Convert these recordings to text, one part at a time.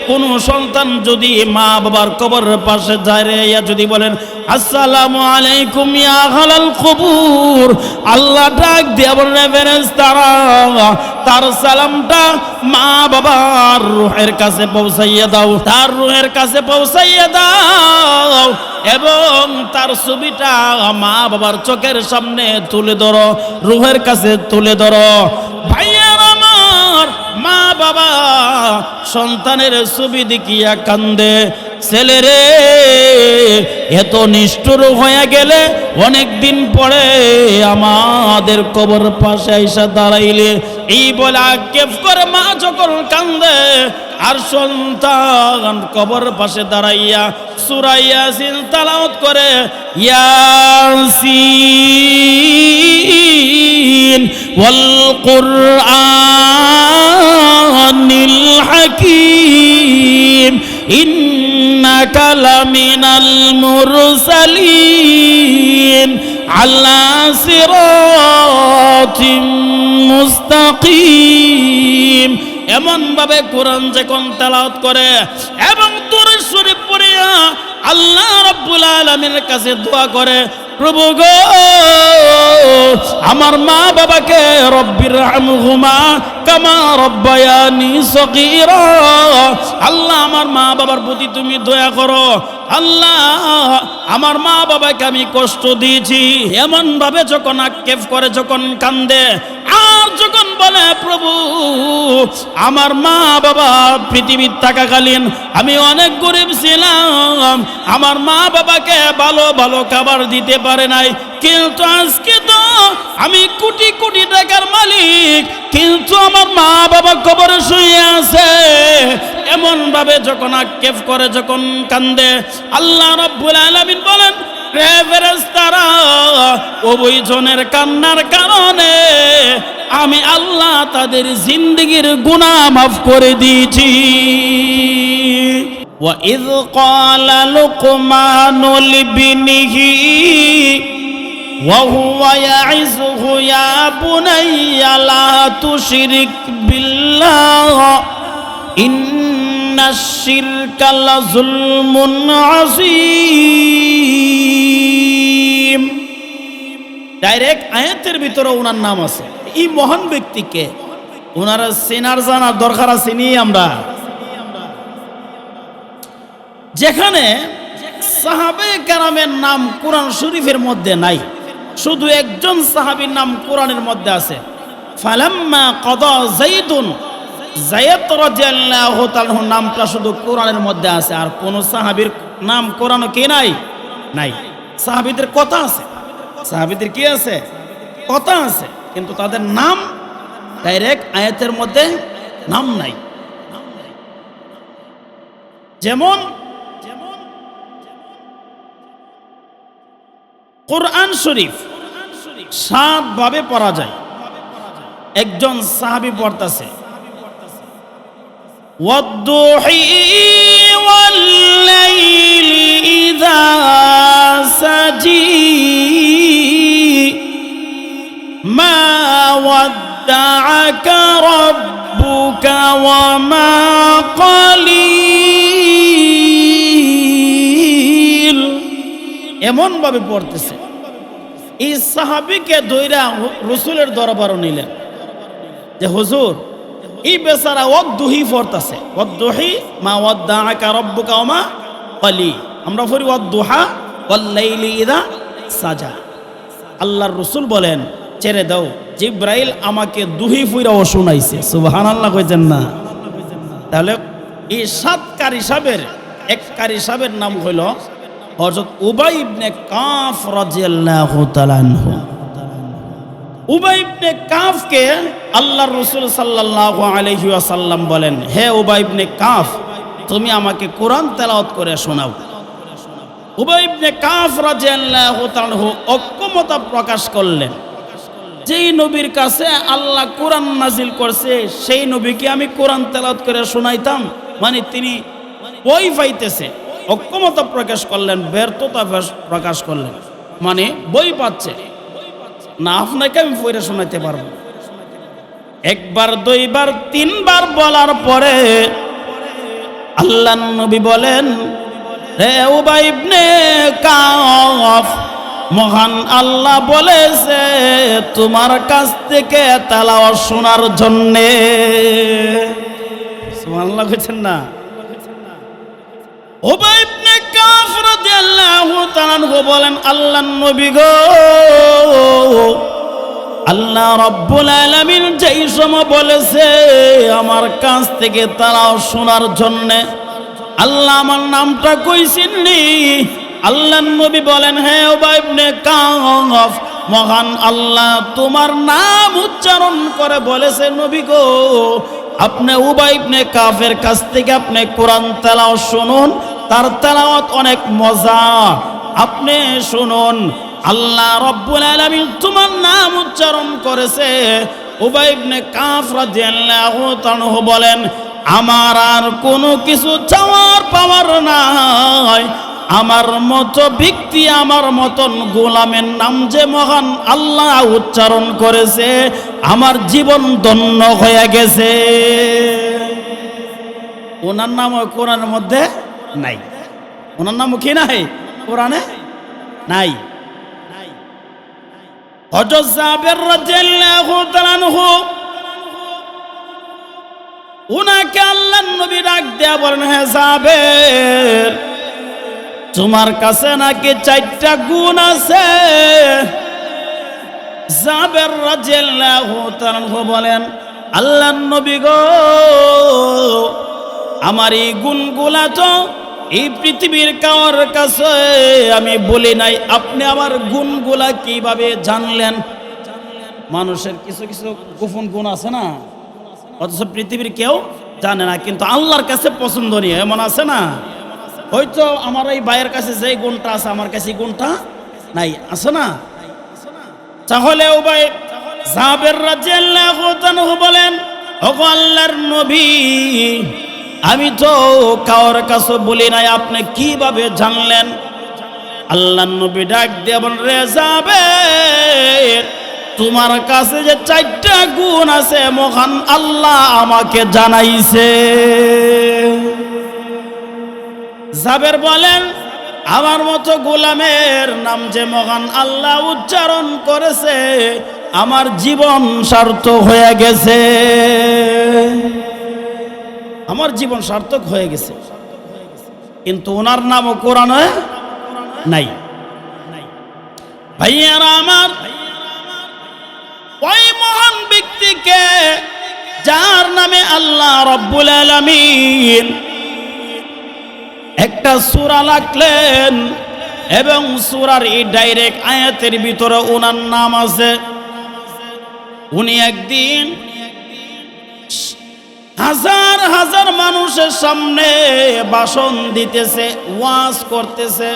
কোন সন্তান যদি মা বাবার কবরের পাশে দাঁড়িয়ে যদি বলেন আসসালামু আলাইকুম ইয়া আহলাল কবুর, আল্লাহ ডাক দিয়ে বলেন ফেরেশতারা তার সালামটা মা বাবার রূহের কাছে পৌঁছাইয়া দাও, তার রূহের কাছে পৌঁছাইয়া দাও এবং তার ছবিটা মা বাবার চোখের সামনে তুলে ধরো, রূহের কাছে তুলে ধরো। ভাইয়ার আমার, মা বাবা সন্তানের ছবি দেখিয়া কান্দে। ছেলেরে এত নিষ্ঠুর হয়ে গেলে অনেক দিন পরে আমাদের কবর পাশে এসে দাঁড়াইলে এই বলে আক্ষেপ করে মা যখন কান্দে আর সন্তান কবর পাশে দাঁড়াইয়া সূরা ইয়াসিন তেলাওয়াত করে, ইয়াসিন ওয়াল কুরআনিল হাকীম ইন্নাকা লামিনাল মুরসালিন আলা সিরাতিম মুস্তাকিম। এমন ভাবে কোরআন যখন তেলাওয়াত করে এবং দরুদ শরীফ পড়িয়া আল্লাহ রাব্বুল আলামিনের কাছে দোয়া করে, প্রভু গো আমার মা বাবাকে রব্বির হামহুমা কামা রব্বায়ানি সগীরা, আল্লাহ আমার মা বাবার প্রতি তুমি দয়া করো, আল্লাহ আমার মা বাবাকে আমি কষ্ট দিয়েছি। এমন ভাবে যখন আক্ষেপ করে, যখন কান্দে আর যখন বলে প্রভু আমার মা বাবা পৃথিবীর থাকাকালীন আমি অনেক গরিব ছিলাম, আমার মা বাবাকে ভালো ভালো খাবার দিতে পারে নাই, কিন্তু আজকে তো আমি কোটি কোটি টাকার মালিক, কিন্তু আমার মা বাবা কবরে শুয়ে আছে। এমন ভাবে যখন আক্ষেপ করে, যখন কান্দে আল্লাহ রাব্বুল আলামিন বলেন, রে ফেরেশতারা ওই জনের কান্নার কারণে আমি আল্লাহ তাদের জিন্দেগির গুনাহ মাফ করে দিয়েছি। ওয়া ইয ক্বালা লুকমানু লিবনিহি ওয়া হুয়া ইয়াইযুহু ইয়া বুনাইয়া লা তুশরিক বিল্লাহ ইন্নাশ শিরকা লাযুলমুন আযীম। ডাইরেক্ট আয়াতের ভিতরে ওনার নাম আছে। এই মহান ব্যক্তিকে ওনারা চেনার জানার দরকার আছে নি? আমরা যেখানে সাহাবে কেরামের নাম কোরআন শরীফের মধ্যে নাই, শুধু একজন সাহাবীর নাম কোরআনের মধ্যে আছে, ফালাম্মা কাদা যাইদুন, যায়েদ রাদিয়াল্লাহু তাআলা নামটা শুধু কোরআনের মধ্যে আছে, আর কোন সাহাবীর নাম কোরআনে কি নাই? নাই। সাহাবীদের কথা আছে, সাহাবীদের কি আছে? কথা আছে, কিন্তু তাদের নাম ডাইরেক্ট আয়াতের মধ্যে নাম নাই। যেমন কোরআন শরীফ 7 ভাবে পড়া যায়। একজন সাহাবী পড়তেছে ওয়াদ-দুহি ওয়াল-লাইলি ইযা সাজি মা ওয়াদ্দাআকা রাব্বুকা ওয়া মা ক্বালিল। এমন ভাবে পড়তেছে, এই সাহাবীকে দইরা রাসূলের দরবারে নিলেন যে হুজুর এই বেচারা ওয়াদ-দুহি পড়তেছে, ওয়াদ-দুহি মা ওয়াদ্দাআকা রাব্বুকা ওয়া মা ক্বালি। আমরা পড়ি ওয়াদ-দুহা ওয়াল-লাইলি ইযা সাজা। আল্লাহর রাসূল বলেন ছেড়ে দাও, জিবরাইল আমাকে দুহি ফুইরাও শোনাইছে। সুবহানাল্লাহ কইতেন না? তাহলে এই 7 কারি সাহেবের এক কারি সাহেবের নাম হইল হযরত উবাই ইবনে কাফ রাদিয়াল্লাহু তাআলা আনহু। উবাই ইবনে কাফকে আল্লাহর রাসূল সাল্লাল্লাহু আলাইহি ওয়াসাল্লাম বলেন, হে উবাই ইবনে কাফ তুমি আমাকে কোরআন তেলাওয়াত করে শোনাও। উবাই ইবনে কাফ রাদিয়াল্লাহু তাআলা অক্ষমতা প্রকাশ করলেন, যেই নবীর কাছে আল্লাহ কোরআন নাজিল করছে সেই নবীকে আমি কোরআন তেলাওয়াত করে শোনাইতাম, মানে তিনি বই পাইতেছে, অক্ষমতা প্রকাশ করলেন, ব্যর্থতা প্রকাশ করলেন, মানে বই পাচ্ছে না, আপনাকে আমি পড়ে শোনাইতে পারবো। একবার, দুইবার, তিনবার বলার পরে আল্লাহর নবী বলেন, রে উবাই ইবনে কাফ, মহান আল্লাহ বলেছে তোমার কাছ থেকে তেলাওয়াত শোনার জন্যে। সুবহানাল্লাহ কইছেন না? উবাই ইবনে কাফ রাদিয়াল্লাহু তাআলা আনহু বলেন, আল্লাহর নবী গো, আল্লাহ রাব্বুল আলামিন যেই সময় বলেছে আমার কাছ থেকে তেলাওয়াত শোনার জন্যে, আল্লাহ আমার নামটা কইছেননি। আল্লাহর নবী বলেন, হে উবাই ইবনে কাফ, মহান আল্লাহ তোমার নাম উচ্চারণ করে বলেছে নবী গো, আপনি উবাই ইবনে কাফের কাছ থেকে আপনি কোরআন তেলাওয়াত শুনুন, তার তেলাওয়াত অনেক মজা, আপনি শুনুন। আল্লাহ রাব্বুল আলামিন তোমার নাম উচ্চারণ করেছে। উবাই ইবনে কাফ রাদিয়াল্লাহু তাআলা বলেন, আমার আর কোনো কিছু চাওয়ার পাওয়ার নাই, আমার মতো ব্যক্তি, আমার মতন গোলামের নাম যে মহান আল্লাহ উচ্চারণ করেছে, আমার জীবন ধন্য হয়ে গেছে। ওনার নাম কোরআনের মধ্যে নাই, ওনার নাম কি নাই কোরআনে নাই। হযরত জাবের রাদিয়াল্লাহু তাআলা আনহু, উনাকে আল্লাহর নবী ডাক দেয়া বলেন, হে জাবের, তোমার কাছে নাকি 4টা গুণ আছে। জাবের রাদিয়াল্লাহু তাআলা আনহু বলেন, আল্লাহর নবী গো, আমার এই গুণগুলা তো এই পৃথিবীর কারোর কাছে আমি বলি নাই, আপনি আমার গুণগুলা কিভাবে জানলেন? মানুষের কিছু কিছু গোপন গুণ আছে না, অথচ পৃথিবীর কেউ জানে না, কিন্তু আল্লাহর কাছে পছন্দনীয় এমন আছে না। হয়তো আমার এই ভাইয়ের কাছে যে গুণটা আছে আমার কাছে গুণটা নাই, আছে না? তাহলে উবাই জাবের রাদিয়াল্লাহু তাআলা বলেন, ওগো আল্লাহর নবী, আমি তো কারোর কাছে বলি নাই, আপনি কিভাবে জানলেন? আল্লাহর নবী ডাক দিয়ে বলেন, রে জাবের, তোমার কাছে যে 4টা গুণ আছে মহান আল্লাহ আমাকে জানাইছে। জাবের বলেন, আমার মতো গোলামের নাম যে মহান আল্লাহ উচ্চারণ করেছে, আমার জীবন সার্থক হয়ে গেছে, আমার জীবন সার্থক হয়ে গেছে। কিন্তু ওনার নামও কোরআনে নাই। ভাইয়ারা আমার, ওই মহান ব্যক্তিকে যার নামে আল্লাহ রাব্বুল আলামিন একটা সূরা রাখলেন, এবং সূরার এই ডাইরেক্ট আয়াতের ভিতরে ওনার নাম আছে। উনি একদিন হাজার হাজার মানুষের সামনে ভাষণ দিতেছে, ওয়াজ করতেছে,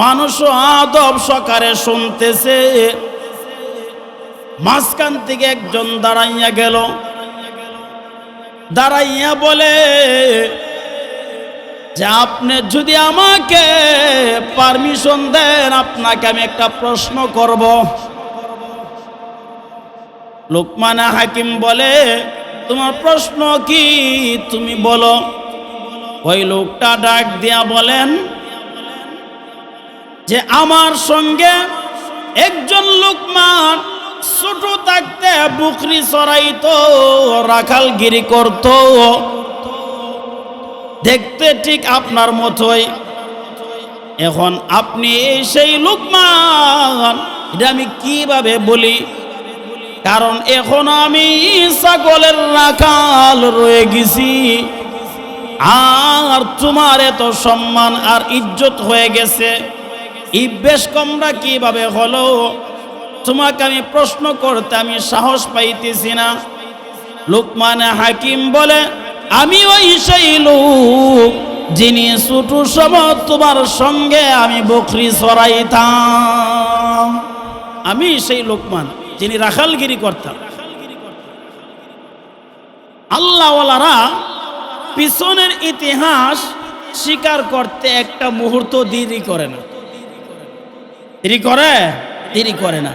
মানুষ আদব সহকারে শুনতেছে। মাঝখান থেকে একজন দাঁড়াইয়া গেল, দাঁড়াইয়া বলে যে আপনি যদি আমাকে পারমিশন দেন, আপনাকে আমি একটা প্রশ্ন করব। লোকমান হাকিম বলে, তোমার প্রশ্ন কি তুমি বলো। ওই লোকটা ডাক দিয়া বলেন যে আমার সঙ্গে একজন লোকমান ছোট থাকতে বকরি চড়াইতো, রাখালগিরি করত, দেখতে ঠিক আপনার মতোই। এখন আপনি সেই লোকমান, এটা আমি কিভাবে বলি, কারণ এখন আমি ছাগলের রাখাল রয়ে গেছি, আর তোমার এত সম্মান আর ইজ্জত হয়ে গেছে, এই বেশ কমরা কিভাবে হলো? তোমাকে আমি প্রশ্ন করতে আমি সাহস পাইতেছি না। লোকমান হাকিম বলে, আমি ওই সেই লোক যিনি ছোট সময় তোমার সঙ্গে আমি বকরি চড়াইতাম, আমি সেই লোকমান যিনি রাখালগিরি করতাম। আল্লাহওয়ালারা পিছনের ইতিহাস স্বীকার করতে একটা মুহূর্ত দেরি করে না, দেরি করে না।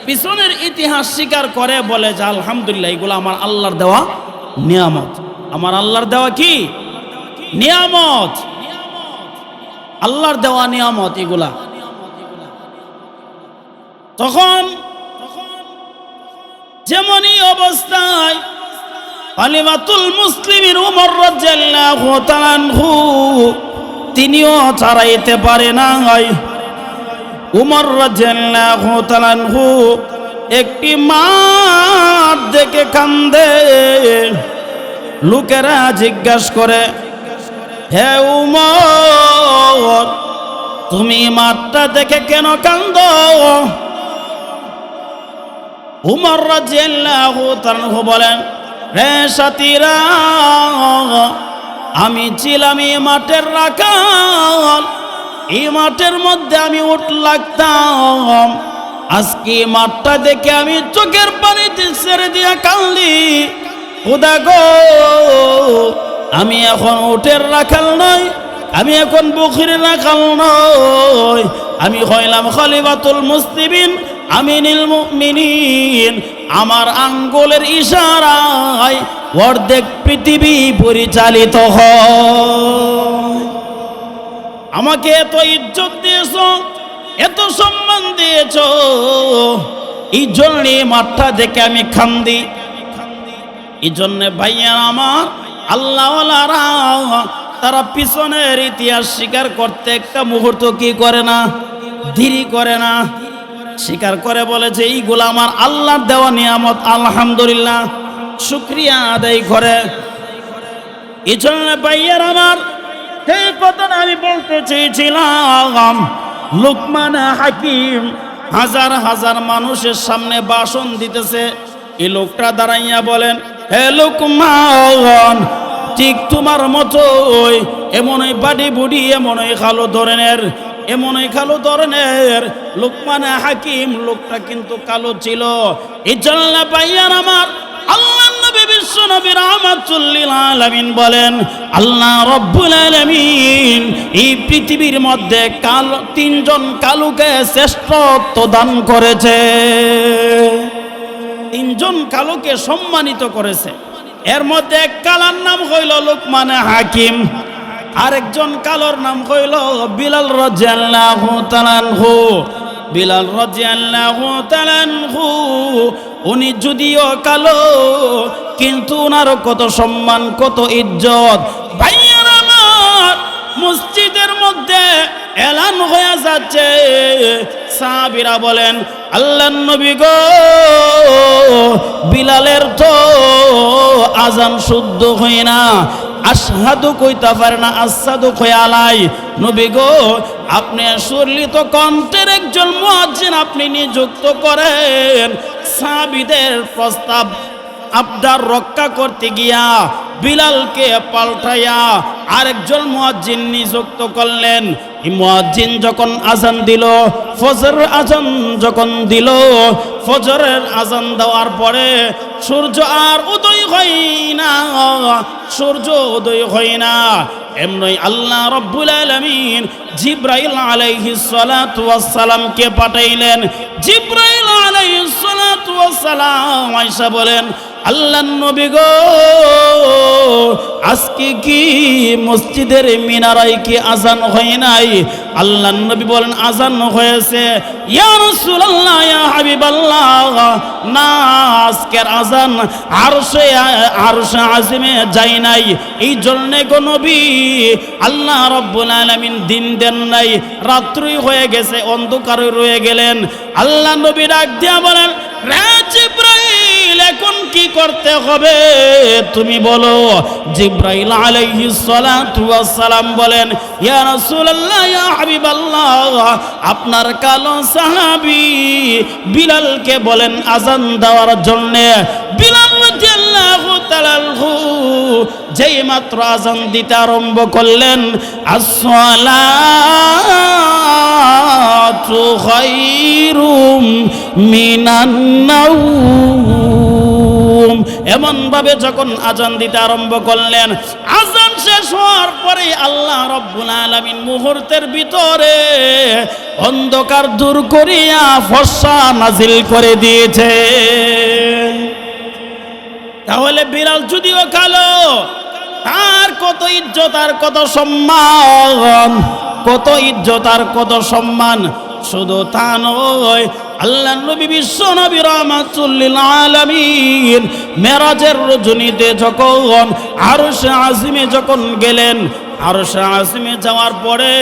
পিছনের ইতিহাস স্বীকার করে, বলে যে আলহামদুলিল্লাহ, এগুলো আমার আল্লাহর দেওয়া নিয়ামত, আমার আল্লাহর দেওয়া কি নিয়ামত, আল্লাহর দেওয়া নিয়ামত এগুলা। তখন যেমনই অবস্থায় খলিফাতুল মুসলিমিন ওমর রাদিয়াল্লাহু তাআলা আনহু তিনিও ছাড়াইতে পারে নাই। ওমর রাদিয়াল্লাহু তাআলা আনহু একটি মাঠ দেখে কান্দে। লোকেরা জিজ্ঞাসা করে, হে ওমর, তুমি মাঠটা দেখে কেন কান্দো? ওমর রাদিয়াল্লাহু তাআলা আনহু বলেন, হে সাথীরা, আমি ছিলাম এই মাঠের রাখাল, এই মাঠের মধ্যে আমি উট লাগতাম। আজকে মাঠটা দেখে আমি চোখের পানিতে ছেড়ে দিয়া কান্দি। খোদা গো, আমি এখন উটের রাখাল নই, আমি এখন বকরির রাখাল নই, আমি হইলাম খলিফাতুল মুসলিমিন আমিনুল মুমিনিন। আমার আঙ্গুলের ইশারায় অর্ধেক পৃথিবী পরিচালিত হয়। আমাকে এত ইজ্জত দিয়েছ, এত সম্মান দিয়েছ, এই জন্য মাঠটা দেখে আমি কান্দি। এই জন্য ভাইয়া আমার আল্লাহওয়ালারা তারা পিছনের ইতিহাস স্বীকার করতে একটা মুহূর্ত কি করে না, দেরি করে না, স্বীকার করে বলে যে এইগুলো আমার আল্লাহর দেওয়া নিয়ামত, আলহামদুলিল্লাহ, শুকরিয়া আদায় করে। এই জন্য ভাইয়ার আমার এই কথাটা আমি বলতে চেয়েছিলাম। লুকমান হাকিম হাজার হাজার মানুষের সামনে ভাষণ দিতেছে। এই লোকটা দাঁড়াইয়া বলেন, হে লুকমান, ঠিক তোমার মতোই এমনই বাড়ি বুড়ি, এমনই খালো ধরনের, এমনই কালো ধরনের লুকমান হাকিম লোকটা কিন্তু কালো ছিল। এই জন্য ভাইয়ার আমার আল্লাহ নবী বিশ্ব নবী রাহমাতুল লিল আলামিন বলেন, আল্লাহ রব্বুল আলামিন এই পৃথিবীর মধ্যে কালো তিনজন কালোকে শ্রেষ্ঠত্ব দান করেছে, তিনজন কালোকে সম্মানিত করেছে। এর মধ্যে এক কালার নাম হইল লুকমান হাকিম, আরেকজন কালোর নাম হইল বিলাল রাদিয়াল্লাহু তাআলা আনহু। বিলাল রাদিয়াল্লাহু তাআলা আনহু উনি যদিও কালো, কিন্তু ওনার কত সম্মান, কত ইজ্জত। ভাইয়ার আমার মসজিদের মধ্যে এলান হয়ে যাচ্ছে, সাহাবীরা বলেন, আল্লাহর নবী গো, বিলালের তো আজান শুদ্ধ হয় না, আশহাদু কইতে পারে না, আসাদু কয়ালাই। নবী গো, আপনি সুরলিত কণ্ঠের একজন মুয়াজ্জিন আপনি নিযুক্ত করেন। সাহাবীদের প্রস্তাব আবদার রক্ষা করতে গিয়া বিলালকে পাল্টাইয়া আরেকজন মুয়াজ্জিন নিযুক্ত করলেন। এই মুয়াজ্জিন যখন আজান দিল, ফজর আজান যখন দিল, ফজরের আজান দেওয়ার পরে সূর্য আর উদয় হয় না, সূর্য উদয় হয় না। এমনই আল্লাহ রব্বুল আলামিন জিবরাইল আলাইহিস সালাতু ওয়াস সালামকে পাঠাইলেন। জিবরাইল আলাইহিস সালাতু ওয়াস সালাম আয়েশা বলেন, আল্লাহর নবী গো, আজকে কি মসজিদের মিনারায় কি আজান হয় নাই? আল্লাহর নবী বলেন, আজান হয়েছে। ইয়া রাসূলুল্লাহ, ইয়া হাবিবাল্লাহ, না, আজকের আজান আরশে আজিমে যায় নাই। এই জন্য গো নবী, আল্লাহ রাব্বুল আলামিন দিন দেন নাই, রাত্রি হয়ে গেছে, অন্ধকারে রয়ে গেলেন। আল্লাহ নবী ডাক দিয়া বলেন, রে জিবরাইল, এখন কি করতে হবে তুমি বলো। জিবরাইল আলাইহিস সালাতু ওয়াস সালাম বলেন, ইয়া রাসূলুল্লাহ, ইয়া হাবিবাল্লাহ, আপনার কালো সাহাবী বিলালকে বলেন আজান দেওয়ার জন্য। বিলাল রাদিয়াল্লাহু তাআলা আনহু যেই মাত্র আজান দিতে আরম্ভ করলেন, আসসালাতু খায়রুম মিনান নাওম, এমন ভাবে যখন আজান দিতে আরম্ভ করলেন, আজান শেষ হওয়ার পরে আল্লাহ রব্বুল আলামিন মুহূর্তের ভিতরে অন্ধকার দূর করিয়া ফর্সা নাজিল করে দিয়েছে। তাহলে বিলাল যদিও কালো, আর কত ইজ্জত আর কত সম্মান, কত ইজ্জত আর কত সম্মান। শুধু তা নয়, আল্লাহ নবী বিশ্ব নবী রাহমাতুল লিল আলামিন মেরাজের রজনীতে যখন আরশে আজিমে যখন গেলেন, আরশে আজিমে যাওয়ার পরে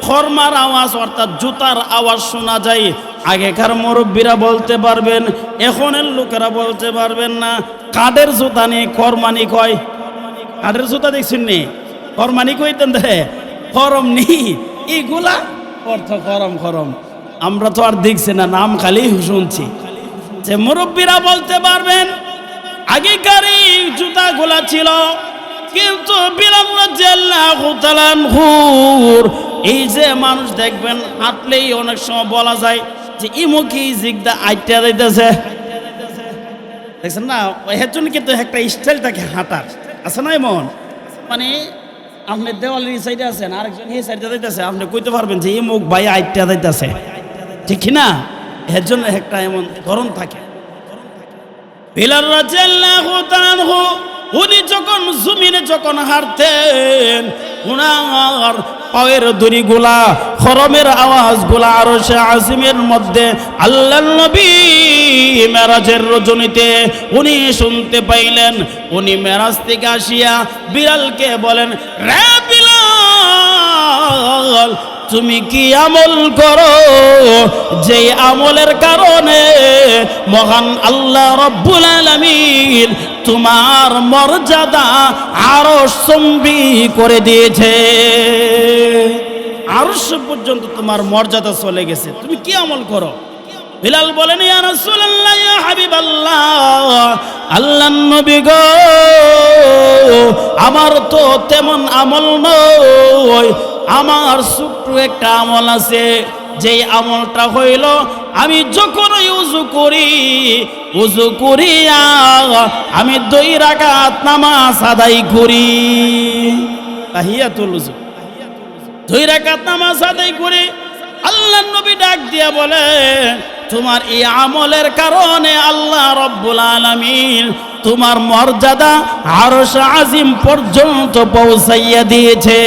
খরমার আওয়াজ অর্থাৎ জুতার আওয়াজ শোনা যায়। আগেকার মুরব্বীরা বলতে পারবেন, এখনের লোকেরা বলতে পারবেন না। কাঠের জুতা নিয়ে খরমানি কয়, কাঠের জুতা দেখছেন নি? খরমানি কইতেন দে খরম নি, এইগুলা অর্থ খরম খরম। আমরা তো আর দেখছি না, নাম খালি শুনছি। যে মুরব্বীরা বলতে পারবেন আগেকার এই জুতাগুলা ছিল, কিন্তু বিলাল রাদিয়াল্লাহু তাআলা আনহুর এই যে মানুষ দেখবেন হাঁটলেই অনেক সময় বলা যায় যে ইমুকি জিগদা আইটা যাইতেছে, দেখছেন না? এর জন্য কিন্তু একটা স্টাইল থাকে হাঁটার, আছে না? এমন মানে আপনি দেওয়ালের এই সাইডে আছেন, আরেকজন এই সাইডে যাইতেছে, আপনি কইতে পারবেন যে ইমুক ভাই আইটা যাইতেছে, ঠিক না? এর জন্য একটা এমন ধরন থাকে। বিলাল রাদিয়াল্লাহু তাআলা আনহু উনি যখন জমিনে যখন হাঁটতেন, উনার পায়ের দড়িগুলা খরমের আওয়াজগুলা আরশে আজিমের মধ্যে আল্লাহর নবী মেরাজের রজনীতে উনি শুনতে পাইলেন। উনি মেরাজ থেকে আসিয়া বিলালকে বলেন, রে বিলাল, তুমি কি আমল করো যে আমলের কারণে মহান আল্লাহ রব্বুল আলামিন তোমার মর্যাদা আরশ চুম্বি করে দিয়েছে, আরশ পর্যন্ত তোমার মর্যাদা চলে গেছে, তুমি কি আমল করো? বিলাল বলেন, ইয়া রাসূলুল্লাহ, ইয়া হাবিবাল্লাহ, আল্লাহর নবী গো, আমার তো তেমন আমল নয়, আমার ছোট্ট একটা আমল আছে। যেই আমলটা হইল আমি যখন উযু করিয়া আমি 2 রাকাত নামাজ আদায় করি, তাহিয়াতুল উযু, 2 রাকাত নামাজ আদায় করি। আল্লাহর নবী ডাক দিয়া বলে, তোমার এই আমলের কারণে আল্লাহ রব্বুল আলামিন তোমার মর্যাদা আরশ আজিম পর্যন্ত পৌঁছাইয়া দিয়েছে।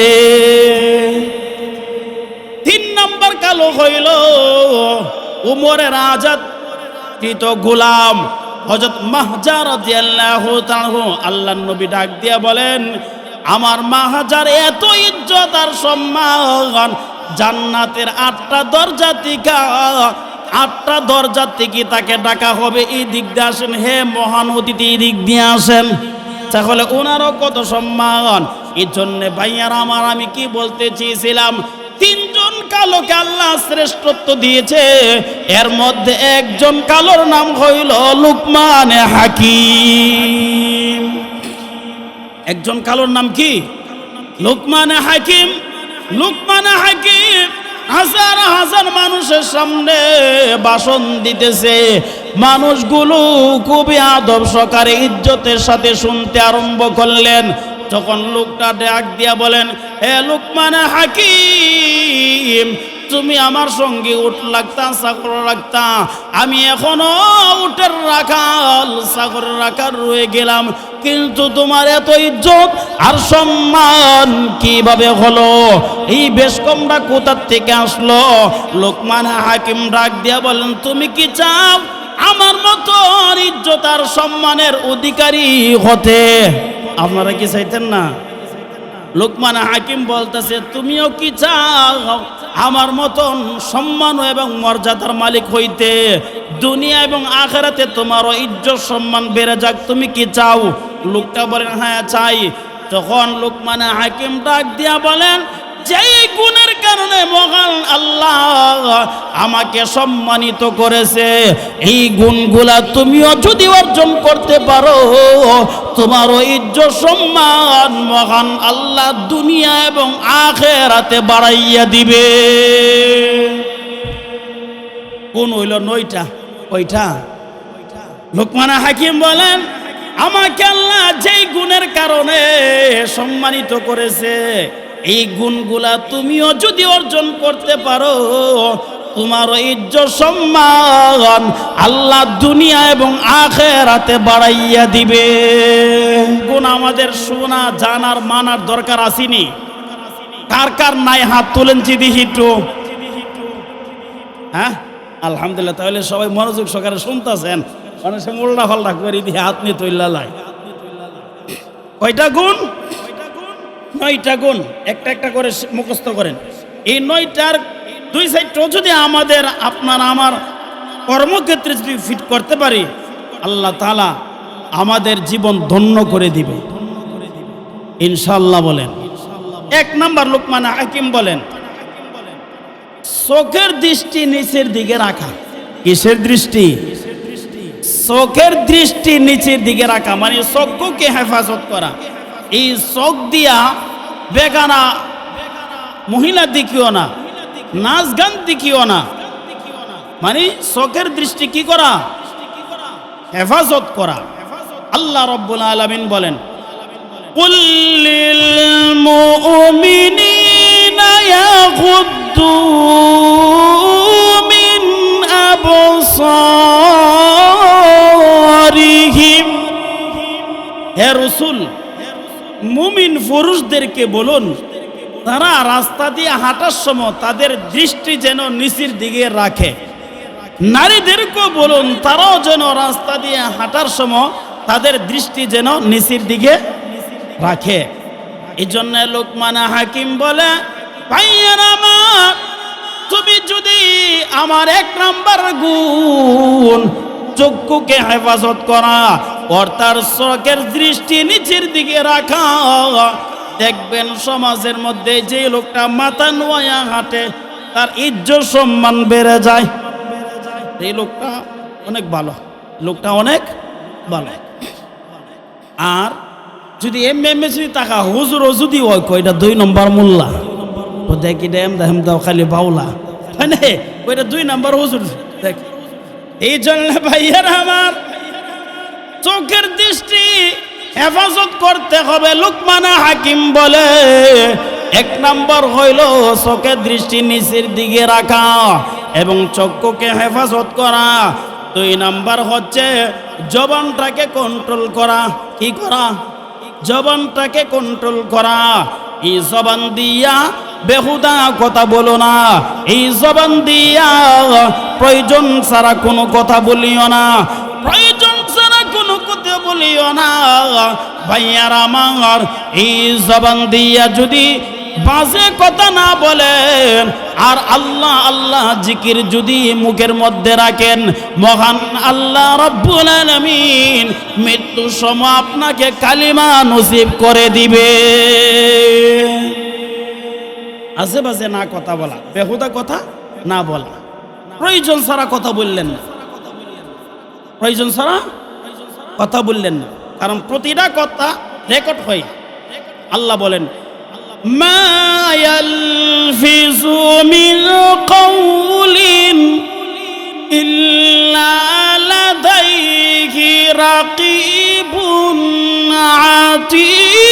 3 নম্বর কালো হইল উমরের আজাদকৃত গোলাম হযরত মাহজা রাদিয়াল্লাহু তাআলা। আল্লাহর নবী ডাক দিয়া বলেন, আমার মাহজার এত ইজ্জত আর সম্মান, জান্নাতের 8টা দরজা থেকে 8টা দরজা থেকে তাকে ডাকা হবে, এই দিক দিয়ে আসেন হে মহান অতিথি, এই দিক দিয়ে আসেন। তাহলে ওনারও কত সম্মান। এই জন্য ভাইয়ার আমার, আমি কি বলতে চেয়েছিলাম, 3 জন কালোকে আল্লাহ শ্রেষ্ঠত্ব দিয়েছে, এর মধ্যে একজন কালোর নাম হইল লুকমান হাকিম। একজন কালোর নাম কি? লুকমান হাকিম। লুকমান হাকিম হাজার হাজার মানুষের সামনে ভাষণ দিতেছে, মানুষগুলো খুবই আদব সহকারে ইজ্জতের সাথে শুনতে আরম্ভ করলেন। তখন লোকটা ডাক দিয়া বলেন, হে লুকমান হাকিম, তুমি আমার সঙ্গে উট লাগতা, চাকর রাখতা, আমি এখনো উটের রাখাল, চাকরের রাখাল রয়ে গেলাম, কিন্তু তোমার এত ইজ্জত আর সম্মান কিভাবে হলো? এই বেশ কমরা কোথার থেকে আসলো? লুকমান হাকিম ডাক দিয়া বলেন, তুমি কি চাও আমার মতো ইজ্জত আর সম্মানের অধিকারী হতে? আপনারা কি চাইতেন না? লুকমান হাকিম বলতেছে, তুমিও কি চাও আমার মতন সম্মান এবং মর্যাদার মালিক হইতে? দুনিয়া এবং আখিরাতে তোমারও ইজ্জত সম্মান বেড়ে যাক, তুমি কি চাও? লোকটা বলেন, হ্যাঁ চাই। তখন লুকমান হাকিম ডাক দিয়া বলেন, যেই গুণের কারণে মহান আল্লাহ আমাকে সম্মানিত করেছে, এই গুণগুলা তুমিও যদি অর্জন করতে পারো, তোমারও ইজ্জত সম্মান মহান আল্লাহ দুনিয়া এবং আখিরাতে বাড়াইয়া দিবে। কোন হইল? 9টা। কয়টা? লুকমান হাকিম বলেন, আমাকে আল্লাহ যেই গুণের কারণে সম্মানিত করেছে, এই গুণগুলা তুমিও যদি অর্জন করতে পারো, তোমার ইজ্জত সম্মান আল্লাহ দুনিয়া এবং আখিরাতে বাড়াইয়া দিবে। গুণ আমাদের শোনা জানার মানার দরকার আসেনি? কার কার নাই হাত তুলেন চিদি হিটু। হ্যাঁ আলহামদুলিল্লাহ, তাহলে সবাই মনোযোগ সহকারে শুনতেছেন। অনেক সময় উল্টা ফাল্টা করে দিয়ে হাত নিয়ে তৈলা লাই। কয়টা গুণ? 9টা গুণ। একটা একটা করে মুখস্থ করেন। এই 9টার 2 সাইডটাও যদি আমাদের আপনার আমার কর্মক্ষেত্রে যদি ফিট করতে পারি, আল্লাহ তাআলা আমাদের জীবন ধন্য করে দিবে ইনশাআল্লাহ। বলেন 1 নাম্বার লোকমান হাকিম বলেন, চোখের দৃষ্টি নিচের দিকে রাখা। কিসের দৃষ্টি? চোখের দৃষ্টি নিচের দিকে রাখা মানে চক্ষুকে হেফাজত করা। এই চোখ দিয়া বেগানা মহিলা দেখিও না, নাচ গান দেখিও না, মানে চোখের দৃষ্টি কি করা? হেফাজত করা। আল্লাহ রাব্বুল আলামিন বলেন, কুল লিল মুমিনিনা ইয়াগুদ্দু মিন আবসারিহিম। হে রাসূল, মুমিন পুরুষদেরকে বলুন তারা রাস্তা দিয়ে হাঁটার সময় তাদের দৃষ্টি যেন নিচের দিকে রাখে। নারীদেরকে বলুন তারাও যেন রাস্তা দিয়ে হাঁটার সময় তাদের দৃষ্টি যেন নিচের দিকে রাখে। এই জন্য লোকমান হাকিম বলে, ভাইয়েরা আমার, তুমি যদি আমার 1 নাম্বার গুণ চক্ষুকে হেফাজত করা অর্থাৎ চোখের দৃষ্টি নিচের দিকে রাখা, দেখবেন সমাজের মধ্যে যে লোকটা মাথা নোয়া হাঁটে তার ইজ্জত সম্মান বেড়ে যায়। এই লোকটা অনেক ভালো, লোকটা অনেক ভালো। আর যদি এমএমএ যদি টাকা হুজুরও যদি হয় কয়টা 2 নম্বর মোল্লা, ও দেখি দেম দেম দাও খালি বাউলা, মানে ওইটা 2 নম্বর হুজুর দেখ। এই জন্য ভাইয়েরা আমার, চোখের দৃষ্টি হেফাজত করতে হবে। লোকমান হাকিম বলে 1 নাম্বার হইল চোখের দৃষ্টি নিচের দিকে রাখা এবং চক্ষুকে হেফাজত করা। 2 নাম্বার হচ্ছে জবানটাকে কন্ট্রোল করা। কি করা? জবানটাকে কন্ট্রোল করা। এই জবান দিয়া বেহুদা কথা বলো না, এই জবান দিয়া প্রয়োজন ছাড়া কোনো কথা বলিও না, প্রয়োজন ছাড়া কোনো কথা বলিও না। ভাইয়ার আমার, এই জবান দিয়া যদি বাজে কথা না বলেন আর আল্লাহ আল্লাহ জিকির যদি মুখের মধ্যে রাখেন, মহান আল্লাহ রাব্বুল আলামিন মৃত্যুর সময় আপনাকে কালিমা নসিব করে দিবে। আজে বাজে না কথা বলা, বেহুদা কথা না বলা, প্রয়োজন ছাড়া কথা বললেন না, প্রয়োজন ছাড়া কথা বললেন না, কারণ প্রতিটা কথা রেকর্ড হয়। আল্লাহ বলেন, মা ইয়ালফিযু মিন কাওলিন ইল্লা লাদাইহি রাকিবুন আতীক।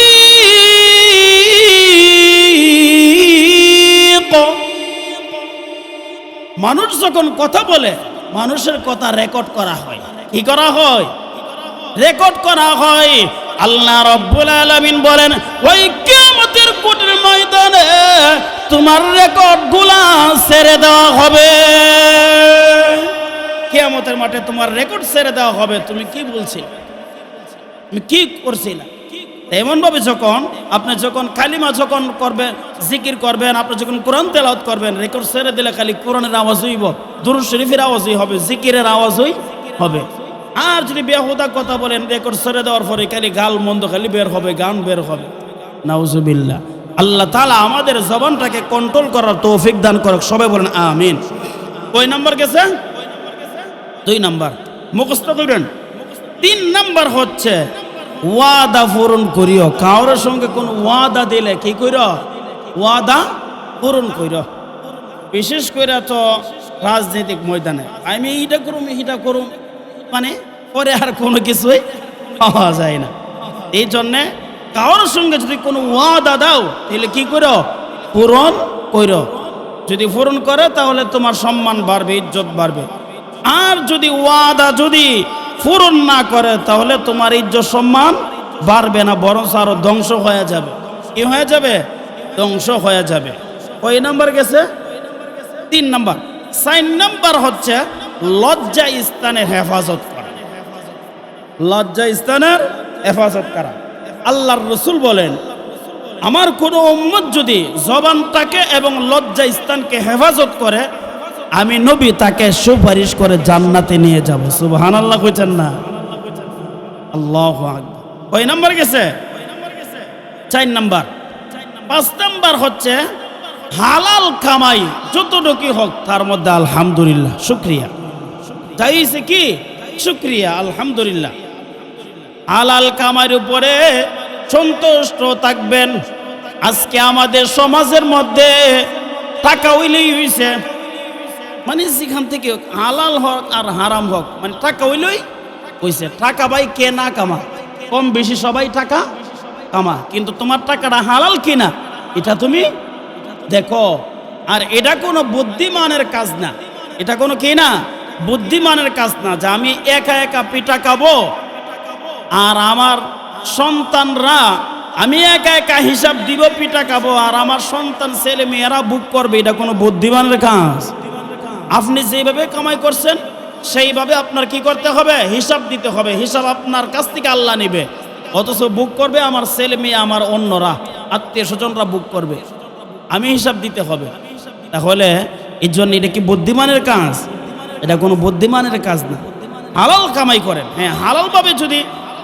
মানুষ যখন কথা বলে, মানুষের কথা রেকর্ড করা হয়। কি করা হয়? রেকর্ড করা হয়। আল্লাহ রাব্বুল আলামিন বলেন, ওই কিয়ামতের কোটের ময়দানে তোমার রেকর্ডগুলা ছেড়ে দেওয়া হবে। কিয়ামতের মাঠে তোমার রেকর্ড ছেড়ে দেওয়া হবে। তুমি কি বলছিলে, তুমি কি করছিলে। এমন ভাবে যখন আপনি যখন কালিমা যখন করবেন, জিকির করবেন, আপনি যখন কোরআন তেলাওয়াত করবেন, রেকর্ড ছেড়ে দিলে খালি কোরআনের আওয়াজ হইব, দুরূদ শরীফের আওয়াজই হবে, জিকিরের আওয়াজই হবে। আর যদি বেহুদা কথা বলেন, রেকর্ড ছেড়ে দেওয়ার পরে খালি গাল মন্দ খালি বের হবে, গান বের হবে। নাউজুবিল্লাহ। আল্লাহ তাআলা আমাদের জবানটাকে কন্ট্রোল করার তৌফিক দান করুক। সবাই বলেন আমিন। কয় নাম্বার গেছে? 2 নাম্বার মুখস্থ করবেন। 3 নাম্বার হচ্ছে ওয়াদা পূরণ করিও। কারোর সঙ্গে কোন ওয়াদা দিলে কি কইরো? ওয়াদা পূরণ কইরো। বিশেষ করে তো রাজনৈতিক ময়দানে আমি এইটা করুম, এইটা করুম, মানে পরে আর কোনো কিছুই পাওয়া যায় না। এই জন্যে কারোর সঙ্গে যদি কোনো ওয়াদা দাও তাহলে কি করো? পূরণ করো। যদি পূরণ করে তাহলে তোমার সম্মান বাড়বে, ইজ্জত বাড়বে। আর যদি ওয়াদা যদি পূরণ না করে তাহলে তোমার ইজ্জত সম্মান বাড়বে না, বরং আরো ধ্বংস হয়ে যাবে। কি হয়ে যাবে? ধ্বংস হয়ে যাবে। কয় নাম্বার গেছে? 3 নাম্বার। 4 নাম্বার হচ্ছে লজ্জা স্থানের হেফাজত করা। লজ্জা স্থানের হেফাজত করা। আল্লাহর রাসূল বলেন, আমার কোনো উম্মত যদি জবানটাকে এবং লজ্জা স্থানকে হেফাজত করে, আমি নবী তাকে সুপারিশ করে জান্নাতে নিয়ে যাব। সুবহানাল্লাহ কইছেন না? আল্লাহু আকবার। কয় নাম্বার গেছে? 4 নাম্বার। 5 নাম্বার হচ্ছে হালাল কামাই যতটুকু হোক তার মধ্যে আলহামদুলিল্লাহ, শুকরিয়া। চাইছে কি? শুকরিয়া, আলহামদুলিল্লাহ। হালাল কামাইয়ের উপরে সন্তুষ্ট থাকবেন। আজকে আমাদের সমাজের মধ্যে টাকা হইলেই হইছে, মানে যেখান থেকে হালাল হোক আর হারাম হোক, মানে টাকা হইলেই হইছে। টাকা ভাই কে না কামা, কম বেশি সবাই টাকা কামা, কিন্তু তোমার টাকাটা হালাল কিনা এটা তুমি দেখো। আর এটা কোনো বুদ্ধিমানের কাজ না, এটা কোনো কি না, বুদ্ধিমানের কাজ না যে আমি একা একা পিঠা খাবো আর আমার সন্তানরা, আমি একা একা হিসাব দিব পিঠা খাবো আর আমার সন্তান ছেলে মেয়েরা বুক করবে। এটা কোনো বুদ্ধিমানের কাজ? আপনি যেভাবে কামাই করছেন সেইভাবে আপনার কি করতে হবে? হিসাব দিতে হবে। হিসাব আপনার কাছ থেকে আল্লাহ নেবে, অথচ বুক করবে আমার ছেলে মেয়ে, আমার অন্যরা, আত্মীয় স্বজনরা বুক করবে, আমি হিসাব দিতে হবে। তাহলে এই জন্য এটা কি বুদ্ধিমানের কাজ? এটা কোনো বুদ্ধিমানের কাজ না। হালাল কামাই করেন, হ্যাঁ হালালভাবে যদি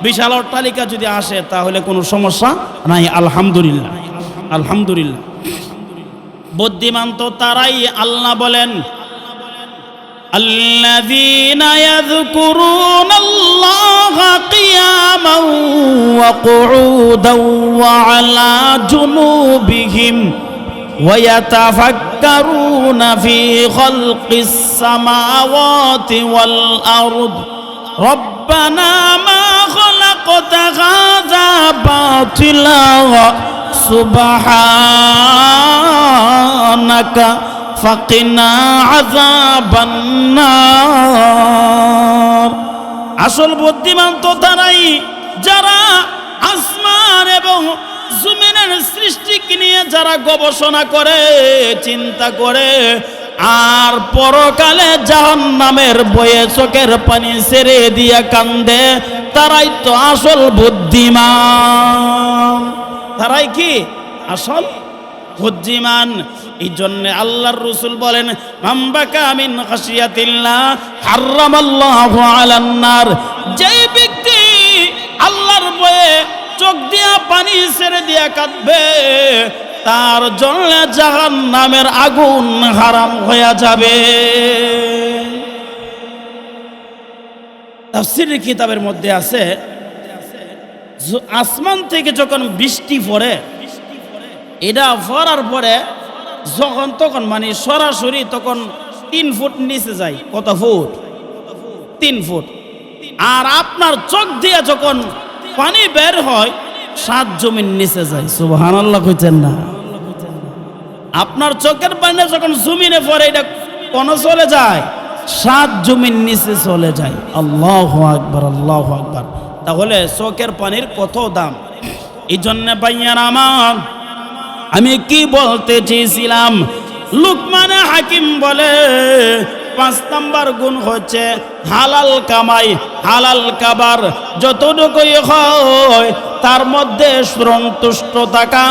বিশাল অট্টালিকা যদি আসে তাহলে কোনো সমস্যা নাই, আলহামদুলিল্লাহ, আলহামদুলিল্লাহ। বুদ্ধিমান তো তারাই, আল্লাহ বলেন الذين يذكرون الله قياما وقعودا وعلى جنوبهم ويتفكرون في خلق السماوات والأرض ربنا ما خلقت هذا باطلا سبحانك ফাকিনা আযাবান্নার। আসল বুদ্ধিমান তো তারাই যারা আসমান এবং জমিনের সৃষ্টিকে নিয়ে যারা গবেষণা করে, চিন্তা করে, আর পরকালে জাহান্নামের বয়ে চোখের পানি ছেড়ে দিয়া কান্দে, তারাই তো আসল বুদ্ধিমান। তারাই কি আসল বুদ্ধিমান। এই জন্য আল্লাহর রাসূল বলেন, মামবাকা মিন খাশিয়াতিল্লাহ হারামাল্লাহু আলান নার। যে ব্যক্তি আল্লাহর ভয়ে চোখ দিয়া পানি ছেড়ে দিয়া কাঁদবে, তার জন্য জাহান্নামের আগুন হারাম হয়ে যাবে। তাফসীরের কিতাবের মধ্যে আছে, আসমান থেকে যখন বৃষ্টি পড়ে, এটা পড়ার পরে যখন তখন মানে সরাসরি তখন 3 ফুট নিচে যায়। কত ফুট? 3 ফুট। আর আপনার চোখ দিয়ে যখন পানি বের হয় 7 জমিন নিচে যায়। সুবহানাল্লাহ কইতেন না? আপনার চোখের পানি যখন জমিনে পড়ে এটা কোন চলে যায়? 7 জমিন নিচে চলে যায়। আল্লাহু আকবার, আল্লাহু আকবার। তাহলে চোখের পানির কত দাম। এই জন্য ভাইয়ারা আমার, আমি কি বলতে চেয়েছিলাম, লুকমান হাকিম বলে 5 নাম্বার গুণ হচ্ছে হালাল কামাই, হালাল খাবার যতটুকুই হয় তার মধ্যে সন্তুষ্ট থাকা,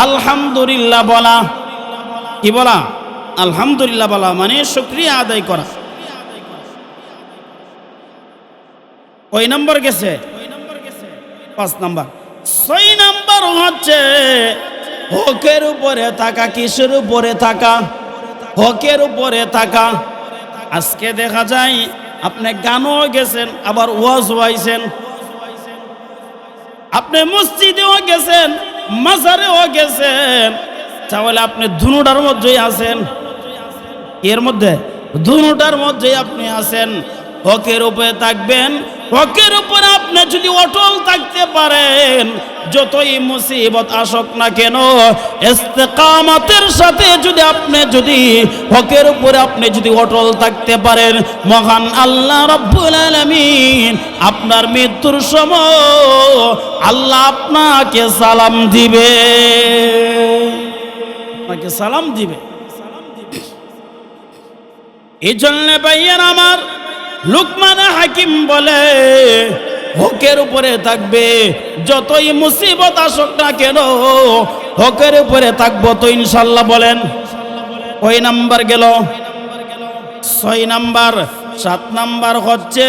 আলহামদুলিল্লাহ বলা। কি বলা? আলহামদুলিল্লাহ বলা মানে শুকরিয়া আদায় করা। ওই নম্বর গেছে 5 নাম্বার। 6 নাম্বার হচ্ছে হকের উপরে থাকা। কিসের উপরে থাকা? হকের উপরে থাকা। আজকে দেখা যায় আপনি গানও গেছেন, আবার ওয়াজও আইছেন, আপনি মসজিদেও গেছেন, মাজারেও গেছেন, তাহলে আপনি দুটার মধ্যেই আছেন। এর মধ্যে দুটার মধ্যেই আপনি আছেন। হকের উপরে থাকবেন। হকের উপরে আপনি যদি অটল থাকতে পারেন, যতই মুসিবত আসুক না কেন, ইস্তেকামতের সাথে যদি হকের উপরে আপনি যদি অটল থাকতে পারেন, মহান আল্লাহ রাব্বুল আলামিন আপনার মৃত্যুর সময় আল্লাহ আপনাকে সালাম দিবে, আপনাকে সালাম দিবে। এই জন্য ভাইয়ের আমার, লুকমান হাকিম বলে হকের উপরে থাকবে, যতই মুসিবত আসুক না কেন হকের উপরে থাকবো তো ইনশাল্লাহ। বলেন কয় নাম্বার গেল? 6 নাম্বার। 7 নাম্বার হচ্ছে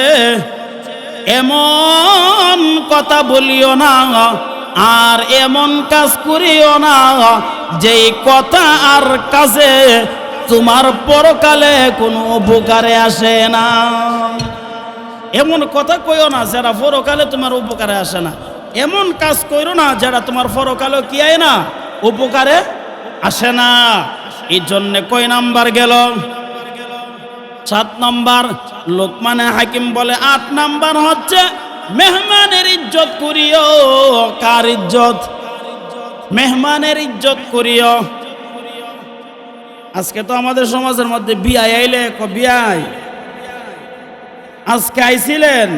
এমন কথা বলিও না আর এমন কাজ করিও না যেই কথা আর কাজে তোমার পরকালে কোনো উপকারে আসে না। এমন কথা কইও না যারা পরকালে তোমার উপকারে আসে না। এমন কাজ কইরো না যারা তোমার পরকালে কি হয় না, উপকারে আসে না। এই জন্য কয় নাম্বার গেল? 7 নাম্বার। লোকমান হাকিম বলে 8 নাম্বার হচ্ছে মেহমানের ইজ্জত করিও। কার ইজ্জত? মেহমানের ইজ্জত করিও। আজকে তো আমাদের সমাজের মধ্যে বিয়াই আইলে বিয়াই আজকে আইছিলেন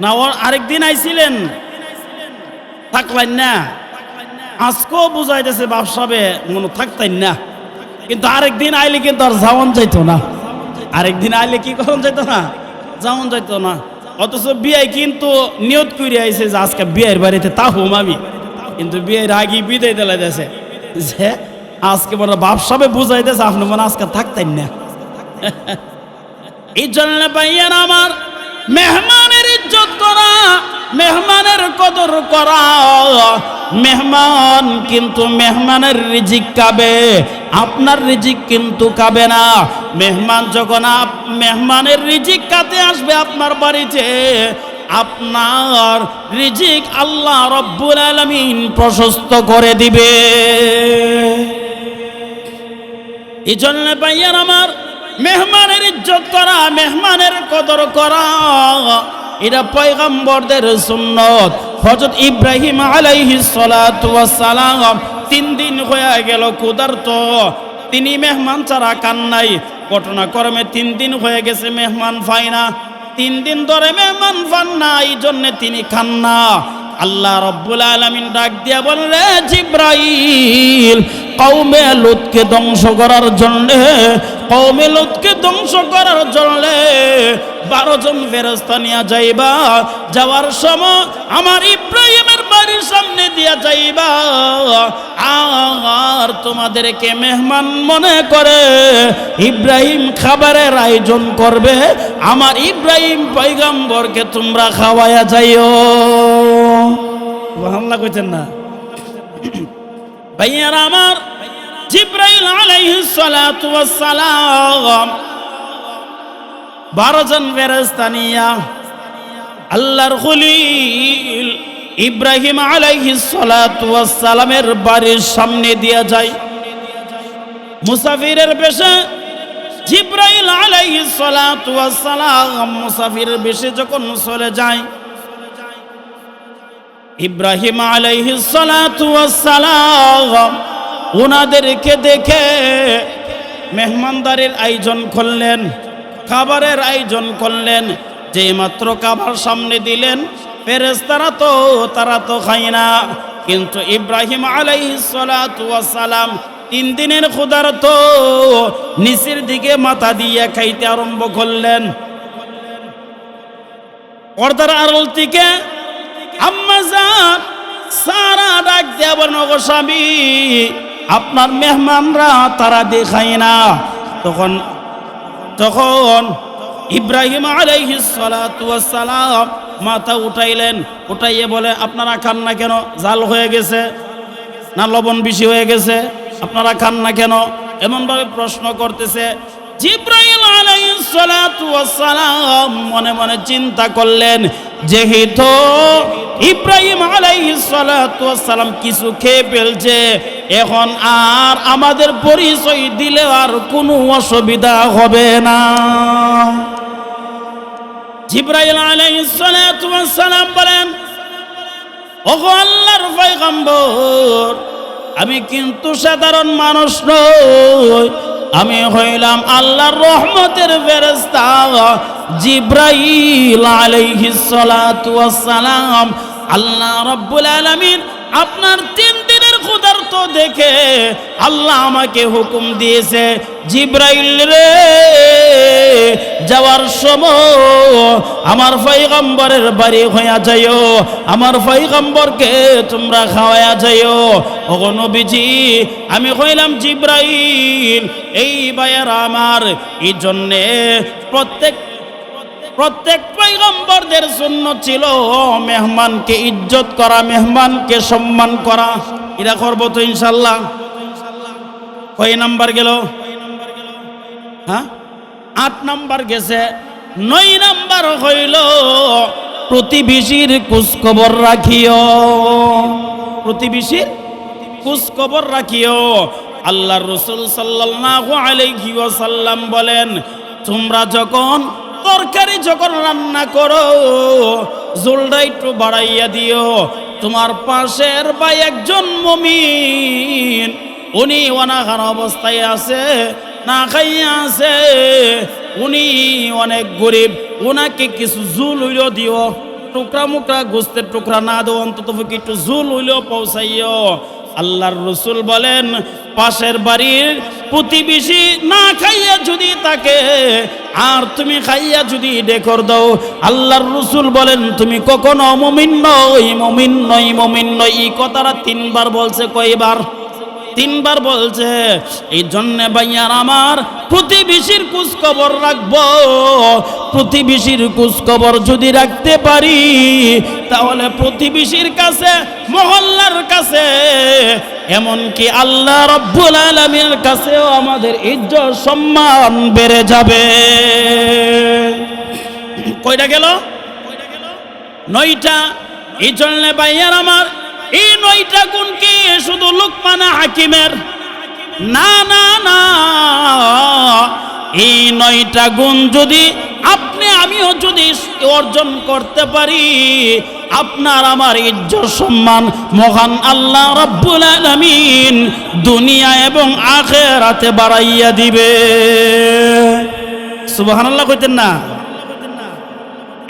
না আরেকদিন আইছিলেন, থাকলেন না, আজকেও বুঝাইতেছে বাপসাবে মনে থাকতেন না, কিন্তু আরেকদিন আইলে কিন্তু আর যাওয়ান যাইতো না। আরেকদিন আইলে কি করুন যাইতো না, যাওয়ান যাইতো না। অথচ বিয়াই কিন্তু নিয়ত করে আইছে যে আজকে বিয়ের বাড়িতে তা হুম আমি, কিন্তু বিয়ের আগে বিদায় দিলে দেশে যে আজকে মনে বাপসাবে বুঝাইতেছে আপনি মনে আজকে থাকতেন না। এই জন্য ভাইয়ের আমার, মেহমানের ইজ্জত করা, মেহমানের কদর করা। মেহমান কিন্তু মেহমানের রিজিক খাবে, আপনার রিজিক কিন্তু খাবে না। মেহমান যখন মেহমানের রিজিক খাতে আসবে আপনার বাড়িতে, আপনার রিজিক আল্লাহ রাব্বুল আলামিন প্রশস্ত করে দিবে। এই জন্য ভাইয়ার আমার, মেহমানের ইজ্জত করা, মেহমানের কদর করা, এটা পয়গম্বরদের সুন্নত। হযরত ইব্রাহিম আলাইহিস সালাতু ওয়াস সালাম 3 দিন হয়ে গেল ক্ষুধার্ত, তিনি মেহমান ছাড়া খান নাই। ঘটনাক্রমে 3 দিন হয়ে গেছে মেহমান পায় না, 3 দিন ধরে মেহমান পান না, এই জন্য তিনি খান না। আল্লাহ রাব্বুল আলামিন ডাক দিয়া বললে, জিব্রাইল কওমে লুতকে ধ্বংস করার জন্য, কওমে লুতকে ধ্বংস করার জন্য 12 জন ফেরেশতা নিয়ে যাইবা। যাওয়ার সময় আমার ইব্রাহিমের বাড়ির সামনে দিয়া যাইবা, আর তোমাদেরকে মেহমান মনে করে ইব্রাহিম খাবারের আয়োজন করবে, আমার ইব্রাহিম পয়গম্বরকে তোমরা খাওয়ায়া যাইও। সুবহানাল্লাহ কইতেন না ভাইয়ারা আমার? জিব্রাইল আলাইহিস সালাতু ওয়াস সালাম 12 জন ফেরেশতা নিয়া আল্লাহর খলিল ইব্রাহিম আলাইহিস সালাতু ওয়াস সালামের বাড়ির সামনে দিয়া যায়। মুসাফিরের বেশে জিব্রাইল আলাইহিস সালাতু ওয়াস সালাম মুসাফিরের বেশে যখন চলে যায়, ইব্রাহিম আলাইহিস সালাতু ওয়াস সালাম ওনাদেরকে দেখে মেহমানদারির আয়োজন করলেন, খাবারের আয়োজন করলেন। যে মাত্র খাবার সামনে দিলেন, ফেরেশতারা তারা তো খায় না, কিন্তু ইব্রাহিম আলাইহিস সালাতু ওয়াস সালাম 3 দিনের ক্ষুধার্ত, নিচের দিকে মাথা দিয়ে খাইতে আরম্ভ করলেন। পর্দার আড়াল থেকে আম্মা জান সারা ডাক দেয়া বলেন, ওগো স্বামী, আপনার মেহমানরা তারা দেখায় না। তখন ইব্রাহিম আলাইহিস সালাতু ওয়াস সালাম মাথা উঠাইলেন, উঠাইয়ে বলে, আপনারা খান না কেন? জাল হয়ে গেছে না লবণ বেশি হয়ে গেছে? আপনারা খান না কেন? এমন ভাবে প্রশ্ন করতেছে। জিব্রাইল আলাইহিস সালাতু ওয়াস সালাম মনে মনে চিন্তা করলেন, যেহেতু ইব্রাহিম আলাইহিস সালাতু ওয়াস সালাম কিছু খেয়ে ফেলছে, এখন আর আমাদের পরিচয় দিলে আর কোনো অসুবিধা হবে না। জিবরাইল আলাইহিস সালাতু ওয়াস সালাম বলেন, ওগো আল্লাহর পয়গম্বর, আমি কিন্তু সাধারণ মানুষ নই, আমি হইলাম আল্লাহর রহমতের ফেরেশতা জিবরাইল আলাইহিস সালাতু ওয়াস সালাম। আল্লাহ রাব্বুল আলামিন আপনার 3 দিনের ক্ষুধার্ত দেখে আল্লাহ আমাকে হুকুম দিয়েছে, জিবরাইল রে, যাওয়ার সময় আমার পয়গম্বরের বাড়ি হইয়া যাইও, আমার পয়গম্বরকে তোমরা খাওয়ায়া যাইও। ওগো নবীজি, আমি হইলাম জিবরাইল। এই ভাইয়েরা আমার, এই জন্যে প্রত্যেক পয়গম্বরদের সুন্নাত ছিল মেহমানকে ইজ্জত করা, মেহমানকে সম্মান করা। এরা করবো তো ইনশাল্লাহ। কয় নাম্বার গেল? হ্যাঁ, 8 নাম্বার গেছে। 9 নাম্বার হইল প্রতিবেশীর খোঁজখবর রাখিও। প্রতিবেশীর খোঁজখবর রাখিও। আল্লাহর রাসূল সাল্লাল্লাহু আলাইহি ওয়াসাল্লাম বলেন, তোমরা যখন তরকারি রান্না করো, ঝোলটা একটু বাড়াইয়া দিও। তোমার পাশের বা একজন মুমিন, উনি অনাহার অবস্থায় আছে, না খাইয়া আছে, উনি অনেক গরিব, উনাকে কিছু ঝুল হইলেও দিও। টুকরা মুকরা গোস্তের টুকরা না দেও, অন্তত একটু ঝুল হইলেও পৌঁছাইও। আল্লাহর রাসূল বলেন, পাশের বাড়ির প্রতিবেশী না খাইয়া যদি থাকে আর তুমি খাইয়া যদি ডেকর দাও, আল্লাহর রাসূল বলেন তুমি কখনো মুমিন নই, মুমিন নই, মুমিন নই। এই কথাটা 3 বার বলছে। কয়বার? 3 বার বলছে। এই জন্য ভাইয়ার আমার, প্রতিবেশীর খোঁজ খবর রাখবো। প্রতিবেশীর খোঁজ খবর যদি রাখতে পারি, তাহলে প্রতিবেশীর কাছে, মহল্লার কাছে, এমনকি আল্লাহ রাব্বুল আলামিনের কাছেও আমাদের ইজ্জত সম্মান বেড়ে যাবে। কয়টা গেল? 9টা। এই জন্য ভাইয়ার আমার, এই 9টা গুণ কি শুধু লুকমান হাকিমের? না না না, এই 9টা গুণ যদি আপনি আমিও যদি অর্জন করতে পারি, আপনার আমার ইজ্জত সম্মান মহান আল্লাহ রাব্বুল আলামিন দুনিয়া এবং আখিরাতে বাড়াইয়া দিবে। সুবহানাল্লাহ কইতেন না?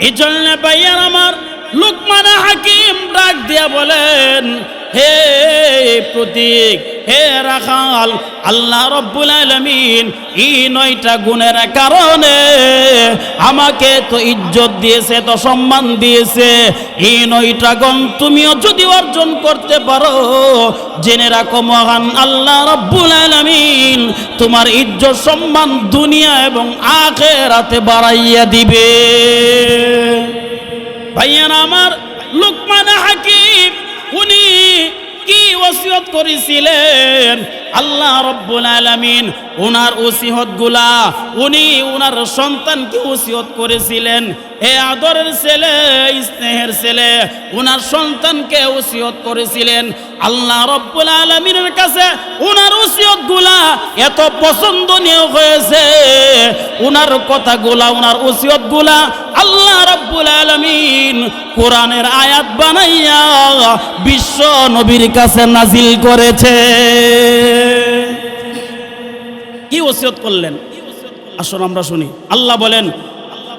এই জন্য ভাইয়ার আমার, লুকমান হাকিম ডাক দিয়া বলেন, হে প্রতীক, হে রাখাল, আল্লাহ রাব্বুল আলামিন এই 9টা গুণের কারণে আমাকে তো ইজ্জত দিয়েছে, তো সম্মান দিয়েছে। এই 9টা গুণ তুমিও যদি অর্জন করতে পারো, জেনে রাখো মহান আল্লাহ রাব্বুল আলামিন তোমার ইজ্জত সম্মান দুনিয়া এবং আখিরাতে বাড়াইয়া দিবে। ভাইয়ারা আমার, লুকমান হাকিম উনি কি ওসিয়ত করেছিলেন? আল্লাহ রাব্বুল আলামিন ওনার ওসিয়তগুলা উনি ওনার সন্তানকে ওসিয়ত করেছিলেন। হে আদরের ছেলে, স্নেহের ছেলে, ওনার সন্তানকে ওসিয়ত করেছিলেন। আল্লাহ রাব্বুল আলামিনের কাছে ওনার ওসিয়তগুলা এত পছন্দনীয় হয়েছে, ওনার কথাগুলা, ওনার ওসিয়তগুলা আল্লাহ রাব্বুল আলামিন কোরআনের আয়াত বানাইয়া বিশ্ব নবীর কাছে নাজিল করেছে। কি ওসিয়ত করলেন? আসুন আমরা শুনি। আল্লাহ বলেন,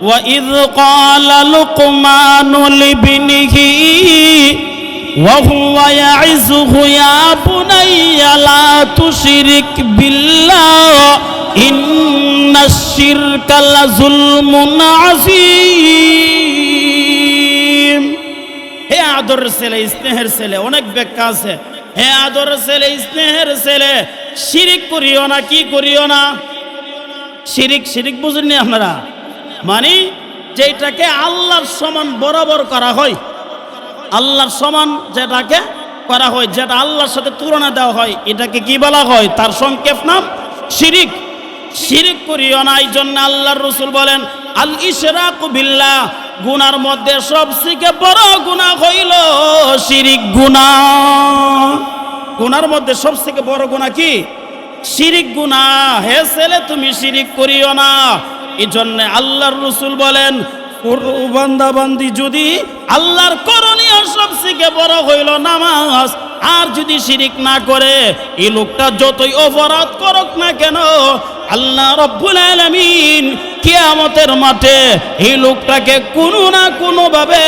ওয়া ইয ক্বালা লুকমানু লিবনিহি ওয়া হুয়া ইয়াইযুহু ইয়া বুনাইয়া লা তুশরিক বিল্লাহ ইন্নাশ শিরকা লাযুলমুন আযীম। হে আদরের ছেলে, স্নেহের ছেলে, অনেক ব্যাখ্যা আছে। হে আদরের ছেলে, স্নেহের ছেলে, শিরিক করিও না। কি করিও না? শিরিক। শিরিক বুঝেননি আপনারা? মানে যেটাকে আল্লাহর সমান বরাবর করা হয়, আল্লাহর সমান যেটাকে করা হয়, যেটা আল্লাহর সাথে তুলনা দেওয়া হয়, এটাকে কি বলা হয়? তার সংক্ষেপ নাম শিরিক। শিরিক করিও না। এই জন্য আল্লাহর রাসূল বলেন, আল ইশরাকু বিল্লাহ, গুনার মধ্যে সবথেকে বড় গুনাহ হইল শিরিক গুনাহ। গুনার মধ্যে সবথেকে বড় গুনাহ কি? শিরিক গুনাহ। হে ছেলে, তুমি শিরিক করিও না। এই জন্য আল্লাহর রাসূল বলেন, কোন বান্দা বান্দি যদি আল্লাহর করণীয় সবথেকে বড় হইল নামাজ, আর যদি শিরিক না করে, এই লোকটা যতই অপরাধ করুক না কেন, আল্লাহ রাব্বুল আলামিন কিয়ামতের মাঠে এই লোকটাকে কোনো না কোনো ভাবে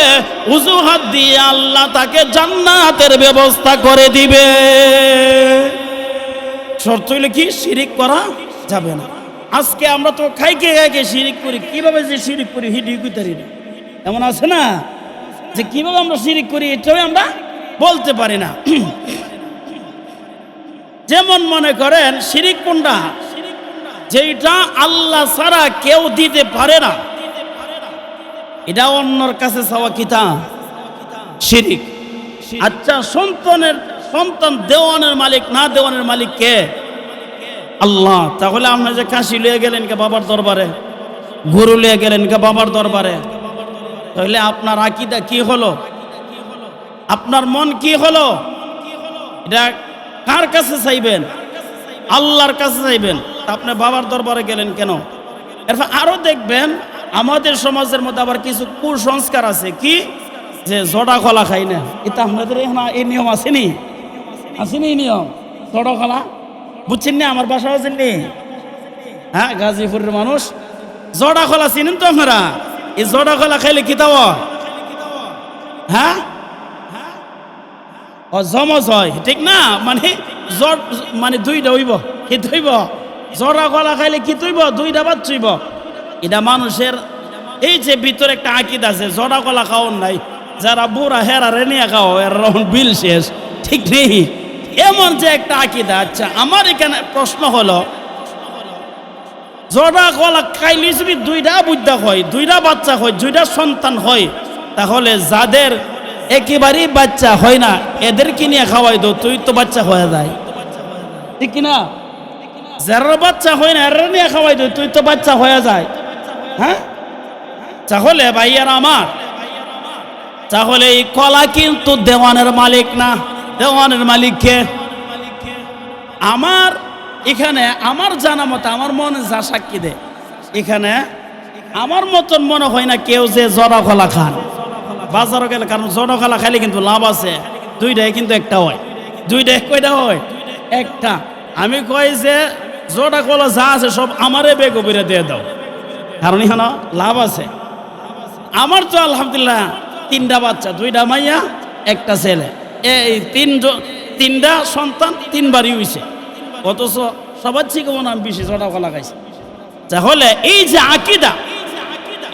উজুহাত দিয়ে আল্লাহ তাকে জান্নাতের ব্যবস্থা করে দিবে। শর্ত হইল কি? শিরিক করা যাবে না। আজকে আমরা তো খাইকে খাইকে শিরিক করি, কিভাবে যে শিরিক করি হিডিও কইতারি না, এমন আছে না যে কিভাবে আমরা শিরিক করি এটাও আমরা বলতে পারি না। যেমন মনে করেন শিরিক কোনটা? যেটা আল্লাহ ছাড়া কেউ দিতে পারে না, এটা অন্যর কাছে চাওয়া কিতা শিরিক। আচ্ছা, সন্তান দেওয়ানের মালিক না দেওয়ানের মালিক কে? আল্লাহ। তাহলে আপনি যে কাশি লয়ে গেলেন কে বাবার দরবারে, গরু লয়ে গেলেন কে বাবার দরবারে, তাহলে আপনার আকীদা কি হলো? আপনার মন কি হলো? এটা কার কাছে চাইবেন? আল্লাহর কাছে চাইবেন। আপনি বাবার দরবারে গেলেন কেন? এরপর আরো দেখবেন আমাদের সমাজের মধ্যে আবার কিছু কুসংস্কার আছে, কি যে জড়া কলা খাই না। এটা আপনাদের এই নিয়ম আসেনি? আসেনি নিয়ম? জড়া কলা বুঝছেন না? আমার বাসা আছেননি? হ্যাঁ, গাজীপুরের মানুষ জড়া কলা চিনেন তো আপনারা? এই জড়া কলা খাইলে কি তাও হ্যাঁ জমজ হয়, ঠিক না? মানে দুইটা হইব, কি হইব? জড়া কলা খাইলে কি হইব? দুইটা বাচ্চা হইব। এটা মানুষের এই যে ভিতরে একটা আকীদা আছে, জড়া কলা খাওয়ার নাই, যারা বুড়া হেরা রেনিয়া খাও এর বিল শেষ, ঠিক নেই? এমন যে একটা আকীদা। আচ্ছা, আমার এখানে প্রশ্ন হলো, জড়া কলা খাইলে যদি দুইটা বুদ্ধা হয়, দুইটা বাচ্চা হয়, দুইটা সন্তান হয়, তাহলে যাদের একেবারেই বাচ্চা হয় না এদেরকে নিয়ে খাওয়াই দো, তুই তো বাচ্চা হয়ে যায়, ঠিক কিনা? যারা বাচ্চা হয় না এরা নিয়ে খাওয়াই দো, তুই তো বাচ্চা হয়ে যায়। হ্যাঁ, তাহলে ভাইয়ার আমার, তাহলে এই কলা কিন্তু দেওয়ানের মালিক না। দেওয়ানের মালিক কে? আমার এখানে আমার জানা মতো, আমার মনে যা সাক্ষী দেয়, এখানে আমার মতন মনে হয় না কেউ যে জড়া কলা খান বাজারও গেলে। কারণ জড়া কলা খাইলে কিন্তু লাভ আছে, দুইটাই কিন্তু একটা হয়। দুইটাই কয়টা হয়? একটা। আমি কই যে জড়া কলা যা আছে সব আমারে বেগ করে দিয়ে দাও, কারণ এখানে লাভ আছে। আমার তো আলহামদুলিল্লাহ তিনটা বাচ্চা, দুইটা মাইয়া একটা ছেলে, এই তিনটা সন্তান তিনবারই হয়েছে, অথচ সবার থেকে মনে আমি বেশি জড়া কলা খাইছি। তাহলে এই যে আকীদা,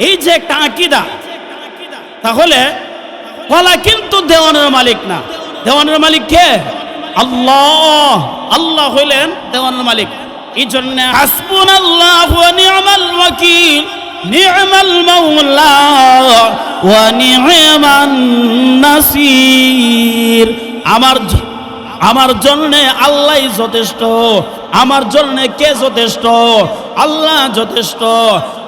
এই যে একটা আকীদা, তাহলে কলা কিন্তু দেওয়ানের মালিক না। দেওয়ানের মালিক কে? আল্লাহ। আল্লাহ হইলেন দেওয়ানের মালিক। এই জন্য হাসবুনাল্লাহু ওয়া নি'মাল ওয়াকিল, নি'মাল মাওলা ওয়া নি'মান নাসির। আমার জন্য আল্লাহই যথেষ্ট। আমার জন্য কে যথেষ্ট? আল্লাহ যথেষ্ট।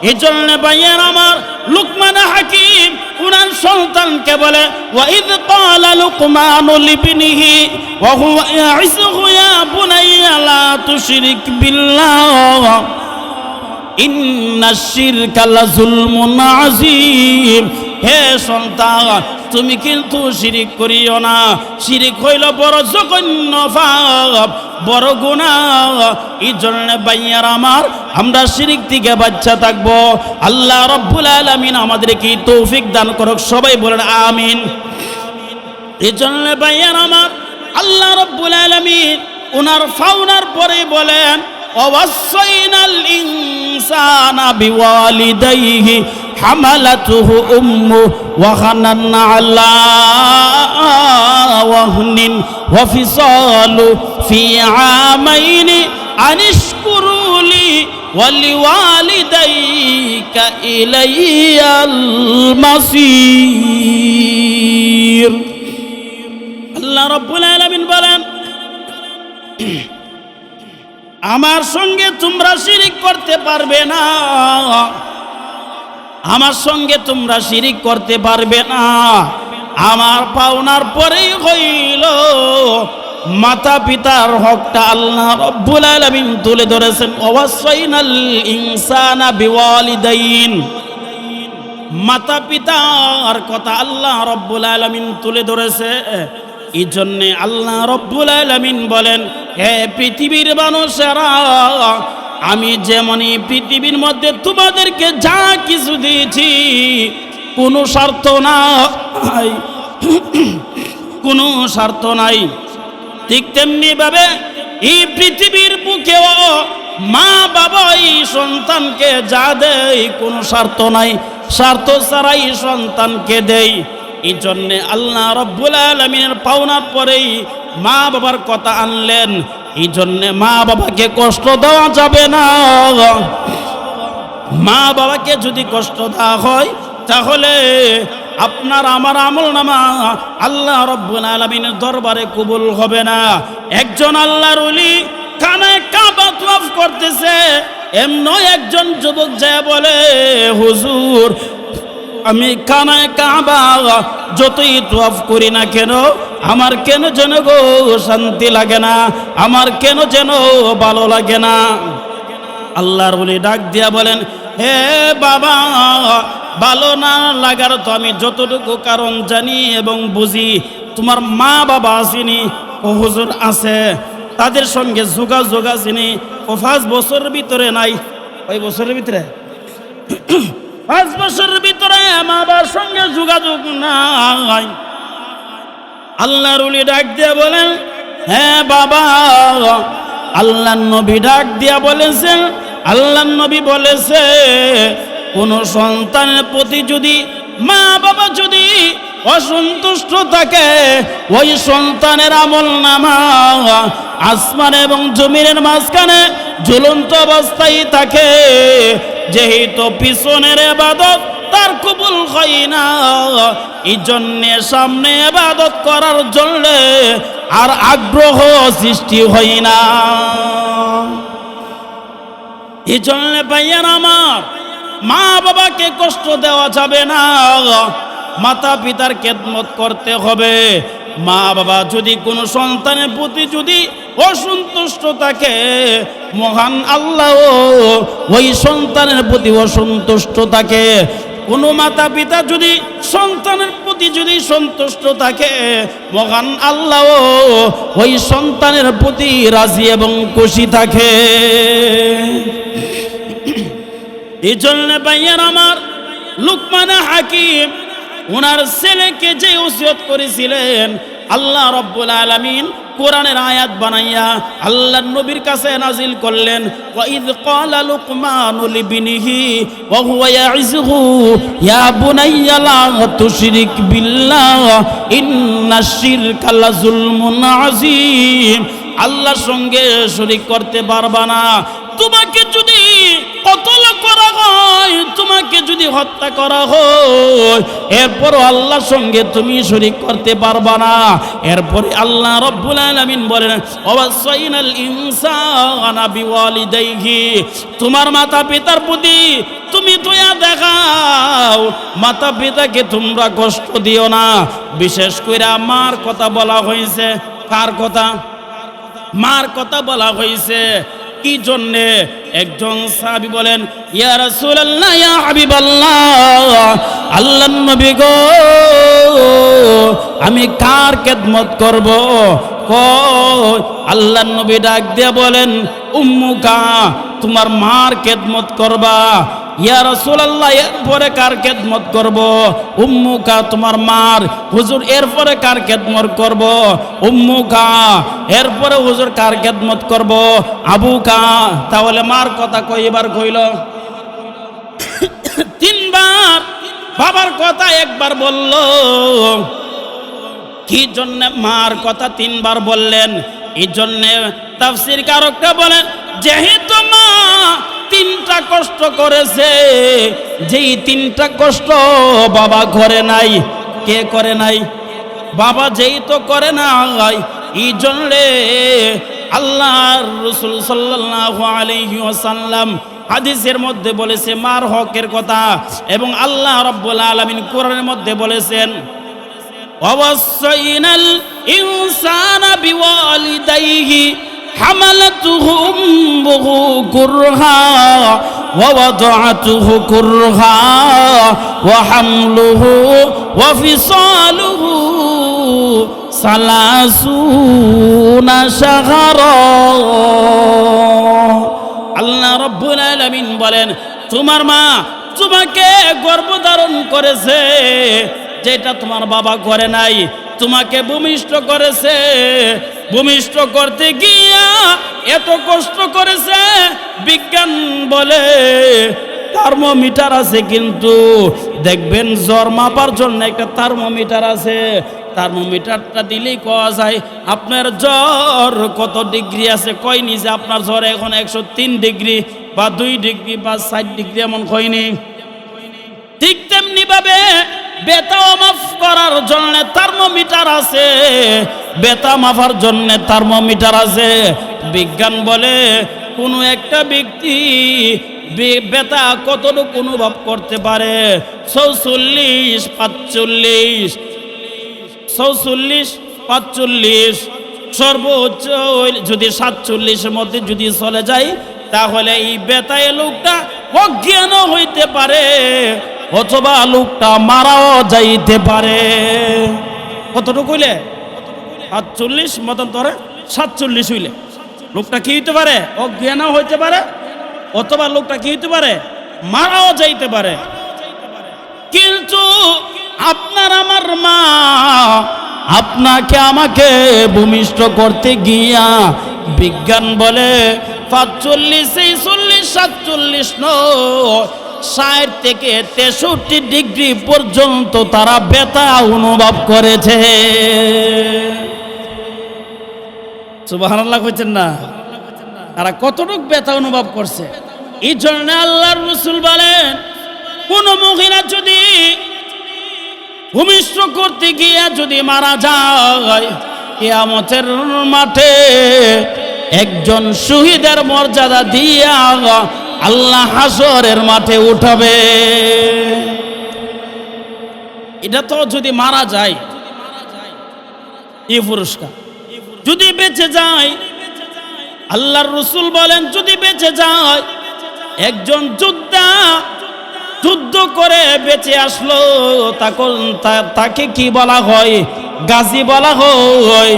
এই জন্য ভাইয়ের আমার লুকমান হাকিম উনার সন্তানকে বলে, ওয়াইদ ক্বালা লুকমানু লিবনিহি ওয়া হুয়া ইয়াইসুহু ইয়া বুনাইয়া লা তুশরিক বিল্লাহ ইন্নাশ শিরকা লাযুলমুন আযীম। হে সন্তান, তুমি কিন্তু শিরিক করিও না। শিরিক হইল বড় জঘন্য পাপ, বড় গুনাহ। এই জন্য ভাইয়ার আমার, আমরা শিরিক থেকে বাঁচা থাকবো। আল্লাহ রাব্বুল আলামিন আমাদেরকে তৌফিক দান করুক, সবাই বলেন আমিন। এই জন্য ভাইয়ার আমার, আল্লাহ রাব্বুল আলামিন ওনার ফাউনার পরে বলেন, ওয়াসাইনাল ইনসানা বিওয়ালিদাইহি হামালাতুহু উম্মু ওয়াহানান আলা ওয়াহনিন ওয়া ফিসালু ফি আমাইনি আনিশকুরুলি ওয়ালিওয়ালিদাইকা ইলাইয়াল মাসির। আল্লাহ রাব্বুল আলামিন বলেন, আমার সঙ্গে তোমরা শিরিক করতে পারবে না। আমার সঙ্গে তোমরা শিরিক করতে পারবে না। আমার পাওনার পরেই হইল মাতা পিতার হকটা আল্লাহ রাব্বুল আলামিন তুলে ধরেছেন। ওয়াসাইনাল ইনসানা বিওয়ালিদাইন, মাতা পিতার কথা আল্লাহ রব্বুল আলামিন তুলে ধরেছে। এই জন্যে আল্লাহ রব্বুল আলামিন বলেন, হে পৃথিবীর মানুষেরা, আমি যেমনই পৃথিবীর মধ্যে তোমাদেরকে যা কিছু দিয়েছি, কোনো স্বার্থ নাই, কোনো স্বার্থ নাই, ঠিক তেমনি ভাবে এই পৃথিবীর বুকেও মা বাবা এই সন্তানকে যা দেয় কোনো স্বার্থ নাই, স্বার্থ ছাড়াই সন্তানকে দেয়। এই জন্যে আল্লাহ রব্বুল আলামিনের পাওনার পরেই মা বাবার কথা আনলেন। এই জন্যে মা বাবাকে কষ্ট দেওয়া যাবে না। মা বাবাকে যদি কষ্ট দেওয়া হয় তাহলে আপনার আমার আমলনামা আল্লাহ রব্বুল আলামিনের দরবারে কবুল হবে না। একজন আল্লাহর ওলি কানে কাবা তওয়াফ করতেছে, এমন একজন যুবক যায় বলে, হুজুর আমি কানে কাবা যতই তওয়াফ করি না কেন, আমার কেন যেন গো শান্তি লাগে না, আমার কেন যেন ভালো লাগে না। আল্লাহর ওলি ডাক দিয়া বলেন, হে বাবা, ভালো না লাগার তো আমি যতটুকু কারণ জানি এবং বুঝি, তোমার মা বাবা আসেনি? ও হুজুর আছে। তাদের সঙ্গে যোগাযোগ আসেনি? ও 5 বছরের ভিতরে নাই। ওই বছরের ভিতরে 5 বছরের ভিতরে মা বাবার সঙ্গে যোগাযোগ নাই। আল্লাহর ওলি ডাক দিয়া বলেন, হ্যাঁ বাবা, আল্লাহর নবী ডাক দিয়া বলেছেন, আল্লাহর নবী বলেছে, কোন সন্তানের প্রতি যদি মা বাবা যদি অসন্তুষ্ট থাকে, ওই সন্তানের আমলনামা আসমান এবং জমিনের মাঝখানে ঝুলন্ত অবস্থায় থাকে। যেহেতু পিছনের ইবাদত তার কবুল হয় না, এই জন্যে সামনে ইবাদত করার জন্য আর আগ্রহ সৃষ্টি হয় না। এই জন্য ভাইয়ার আমার, মা বাবাকে কষ্ট দেওয়া যাবে না, মাতা পিতার খেদমত করতে হবে। মা বাবা যদি কোনো সন্তানের প্রতি যদি অসন্তুষ্ট থাকে, মহান আল্লাহ ওই সন্তানের প্রতি অসন্তুষ্ট থাকে। কোনো মাতা পিতা যদি সন্তানের প্রতি যদি সন্তুষ্ট থাকে, মহান আল্লাহ ওই সন্তানের প্রতি রাজি এবং খুশি থাকে। এই জন্য ভাইয়ার আমার, লুকমান হাকিম ওনার ছেলেকে যে ওসিয়ত করেছিলেন, আল্লাহ রব্বুল আলামিন কোরআনের আয়াত বানাইয়া আল্লাহর নবীর কাছে নাজিল করলেন। ওয়াইদ ক্বালা লুকমানু লিবনিহি ওয়া হুয়া ইয়াইযুহু ইয়া বুনাইয়া লা তুশরিক বিল্লাহ ইন্নাশ শিরকা লাযুলমুন আযীম। আল্লাহর সঙ্গে শরীক করতে পারবা না। তোমাকে যদি কতল করা হয়, তোমাকে যদি হত্যা করা হয়, এরপরও আল্লাহর সঙ্গে তুমি শরীক করতে পারবা না। এরপরে আল্লাহ রব্বুল আলামিন বলেন, ওয়াসাইনাল ইনসানা বিওয়ালিদাইহি, তোমার মাতা পিতার প্রতি তুমি দয়া দেখাও, মাতা পিতাকে তোমরা কষ্ট দিও না। বিশেষ করে মার কথা বলা হয়েছে। কার কথা? মার কথা বলা হয়েছে। কি জন্যে? একজন সাহাবী বলেন, ইয়া রাসূলুল্লাহ, ইয়া হাবিবাল্লাহ, আল্লাহর নবী গো, আমি কার খেদমত করব? আল্লাহর নবী ডাক দিয়ে বলেন, উম্মুকা, তোমার মার খেদমত করবা। ইয়া রাসূলুল্লাহ, এরপরে কার খেদমত করব? উম্মুকা, তোমার মার। হুজুর এরপরে কার খেদমত করব? উম্মুকা। এরপরে হুজুর কার খেদমত করব? আবুকা। তাহলে মার কথা কয়বার কইল? 3 বার। বাবার কথা একবার বলল। কি জন্য মার কথা 3 বার বললেন? এই জন্য তাফসীর কারকরা বলেন, যেহেতু মা 3টা কষ্ট করেছে, যেই 3টা কষ্ট বাবা করে নাই। কে করে নাই? বাবা যেই তো করে নাই। এই জন্য আল্লাহর রাসূল সাল্লাল্লাহু আলাইহি ওয়াসাল্লাম হাদিসের মধ্যে বলেছে মার হকের কথা, এবং আল্লাহ রাব্বুল আলামিন কোরআনের মধ্যে বলেছেন, ওয়াসাইনাল ইনসানা বিওয়ালিদাইহি হামালাতুহু উম্মুহু কুরহা ووضعته كرها وحمله وفصاله 30 شهرا আল্লাহ রাব্বুল আলামিন বলেন তোমার মা তোমাকে গর্ভধারণ করেছে যেটা তোমার বাবা করে নাই, তোমাকে ভূমিষ্ঠ করেছে, ভূমিষ্ঠ করতে গিয়া এত কষ্ট করেছে। বিজ্ঞান বলে থার্মোমিটার আছে, কিন্তু দেখবেন জ্বর মাপার জন্য একটা থার্মোমিটার আছে, থার্মোমিটারটা দিলেই কোয়া যায় আপনার জ্বর কত ডিগ্রি আছে। কয় নিছে আপনার জ্বর এখন 103 ডিগ্রি বা 2 ডিগ্রি বা 60 ডিগ্রি এমন হয়নি। ঠিক তেমনি ভাবে ব্যথা মাপ করার জন্য থার্মোমিটার আছে, ব্যথা মাপার জন্য থার্মোমিটার আছে। বিজ্ঞান বলে কোনো একটা ব্যক্তি ব্যথা কতটুকু অনুভব করতে পারে, 44, 45, 44, 45 সর্বোচ্চ যদি 47-এর মধ্যে যদি চলে যায় তাহলে এই ব্যথায় লোকটা অজ্ঞান হইতে পারে অথবা লোকটা মারাও যাইতে পারে। কতটুকু হইলে 48 মতন ধরে 47 হইলে লোকটা কি হইতে পারে, অজ্ঞানও হইতে পারে অথবা লোকটা কি হইতে পারে, মারাও যাইতে পারে। কিন্তু আপনার আমার মা আপনাকে আমাকে ভূমিষ্ঠ করতে গিয়া বিজ্ঞান বলে 45, 46, 47 নয় 60 থেকে 63 ডিগ্রি পর্যন্ত তারা ব্যথা অনুভব করেছে। সুবহানাল্লাহ কইছেন না? তারা কতটুক ব্যথা অনুভব করছে। এই জন্য আল্লাহর রাসূল বলেন কোন মহিলা যদি ভূমিষ্ঠ করতে গিয়ে যদি মারা যায় কিয়ামতের মাঠে একজন শহীদের মর্যাদা দিয়া আল্লাহ হাসরের মাঠে উঠাবে। এটা তো যদি মারা যায় এই পুরস্কার, যদি বেঁচে যায় আল্লাহর রাসূল বলেন যদি বেঁচে যায় একজন যোদ্ধা যুদ্ধ করে বেঁচে আসলো তখন তাকে কি বলা হয়, গাজী বলা হয়।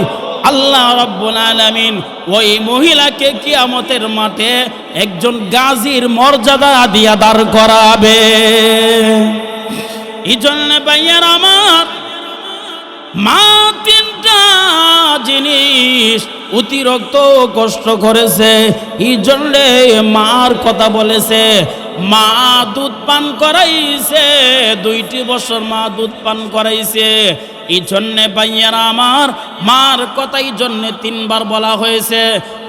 আল্লাহ রাব্বুল আলামিন ওই মহিলাকে কিয়ামতের মাঠে একজন গাজীর মর্যাদা দিয়া দাঁড় করাবে। এই জন্য ভাইয়ার আমার মা 3টা জিনিস অতিরিক্ত কষ্ট করেছে, এই জন্য মার কথা বলেছে। মা দুধ পান করাইছে, 2টি বছর মা দুধ পান করাইছে। এই জন্যে ভাইয়ারা আমার মার কথা এই জন্যে 3বার বলা হয়েছে।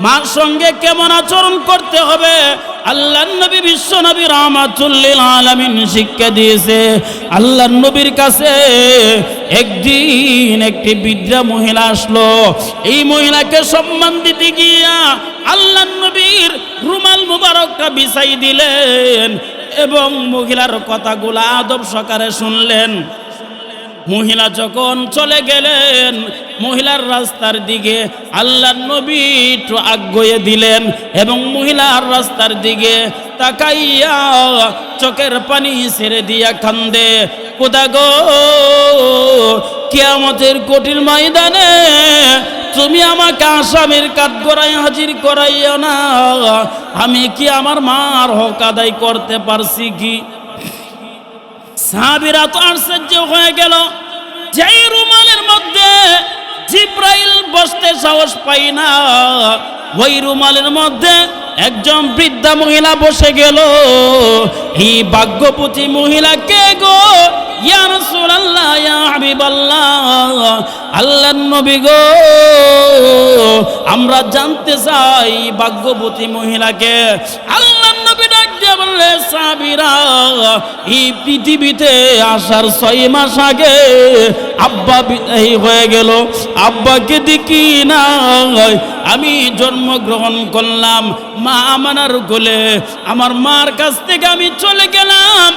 মার সঙ্গে কেমন আচরণ করতে হবে আল্লাহর নবী বিশ্ব নবী রাহমাতুল লিল আলামিন শিক্ষা দিয়েছে। আল্লাহর নবীর কাছে একদিন একটি বৃদ্ধা মহিলা আসলো। এই মহিলাকে সম্মান দিতে গিয়া আল্লাহর নবীর রুমাল মুবারকটা বিছাই দিলেন এবং মহিলার কথাগুলো আদব সহকারে শুনলেন। মহিলা যখন চলে গেলেন মহিলার রাস্তার দিকে আল্লাহর নবী একটু আগুয়ে দিলেন এবং মহিলার রাস্তার দিকে তাকাইয়া চোখের পানি ছেড়ে দিয়া কান্দে, খোদা গো কিয়ামতের কঠিন ময়দানে তুমি আমাকে আসামির কাঠগড়ায় হাজির করাইও না, আমি কি আমার মার হক আদায় করতে পারছি কি? সাহাবীরা তো আশ্চর্য হয়ে গেল, যেই রুমালের মধ্যে জিব্রাইল বসতে সাহস পাই না ওই রুমালের মধ্যে একজন বৃদ্ধা মহিলা বসে গেল। এই ভাগ্যবতী মহিলা কে গো? ইয়া রাসূলুল্লাহ, ইয়া হাবিবাল্লাহ, আল্লাহর নবী গো, আমরা জানতে চাই ভাগ্যবতী মহিলাকে। আল্লাহর নবী ডাক দিয়ে বললেন, সাহাবীরা এই পৃথিবীতে আসার 6 মাস আগে আব্বা বিদায় হয়ে গেল, আব্বাকে দেখি না, আমি জন্মগ্রহণ করলাম মা আমানার কোলে, আমার মার কাছ থেকে আমি চলে গেলাম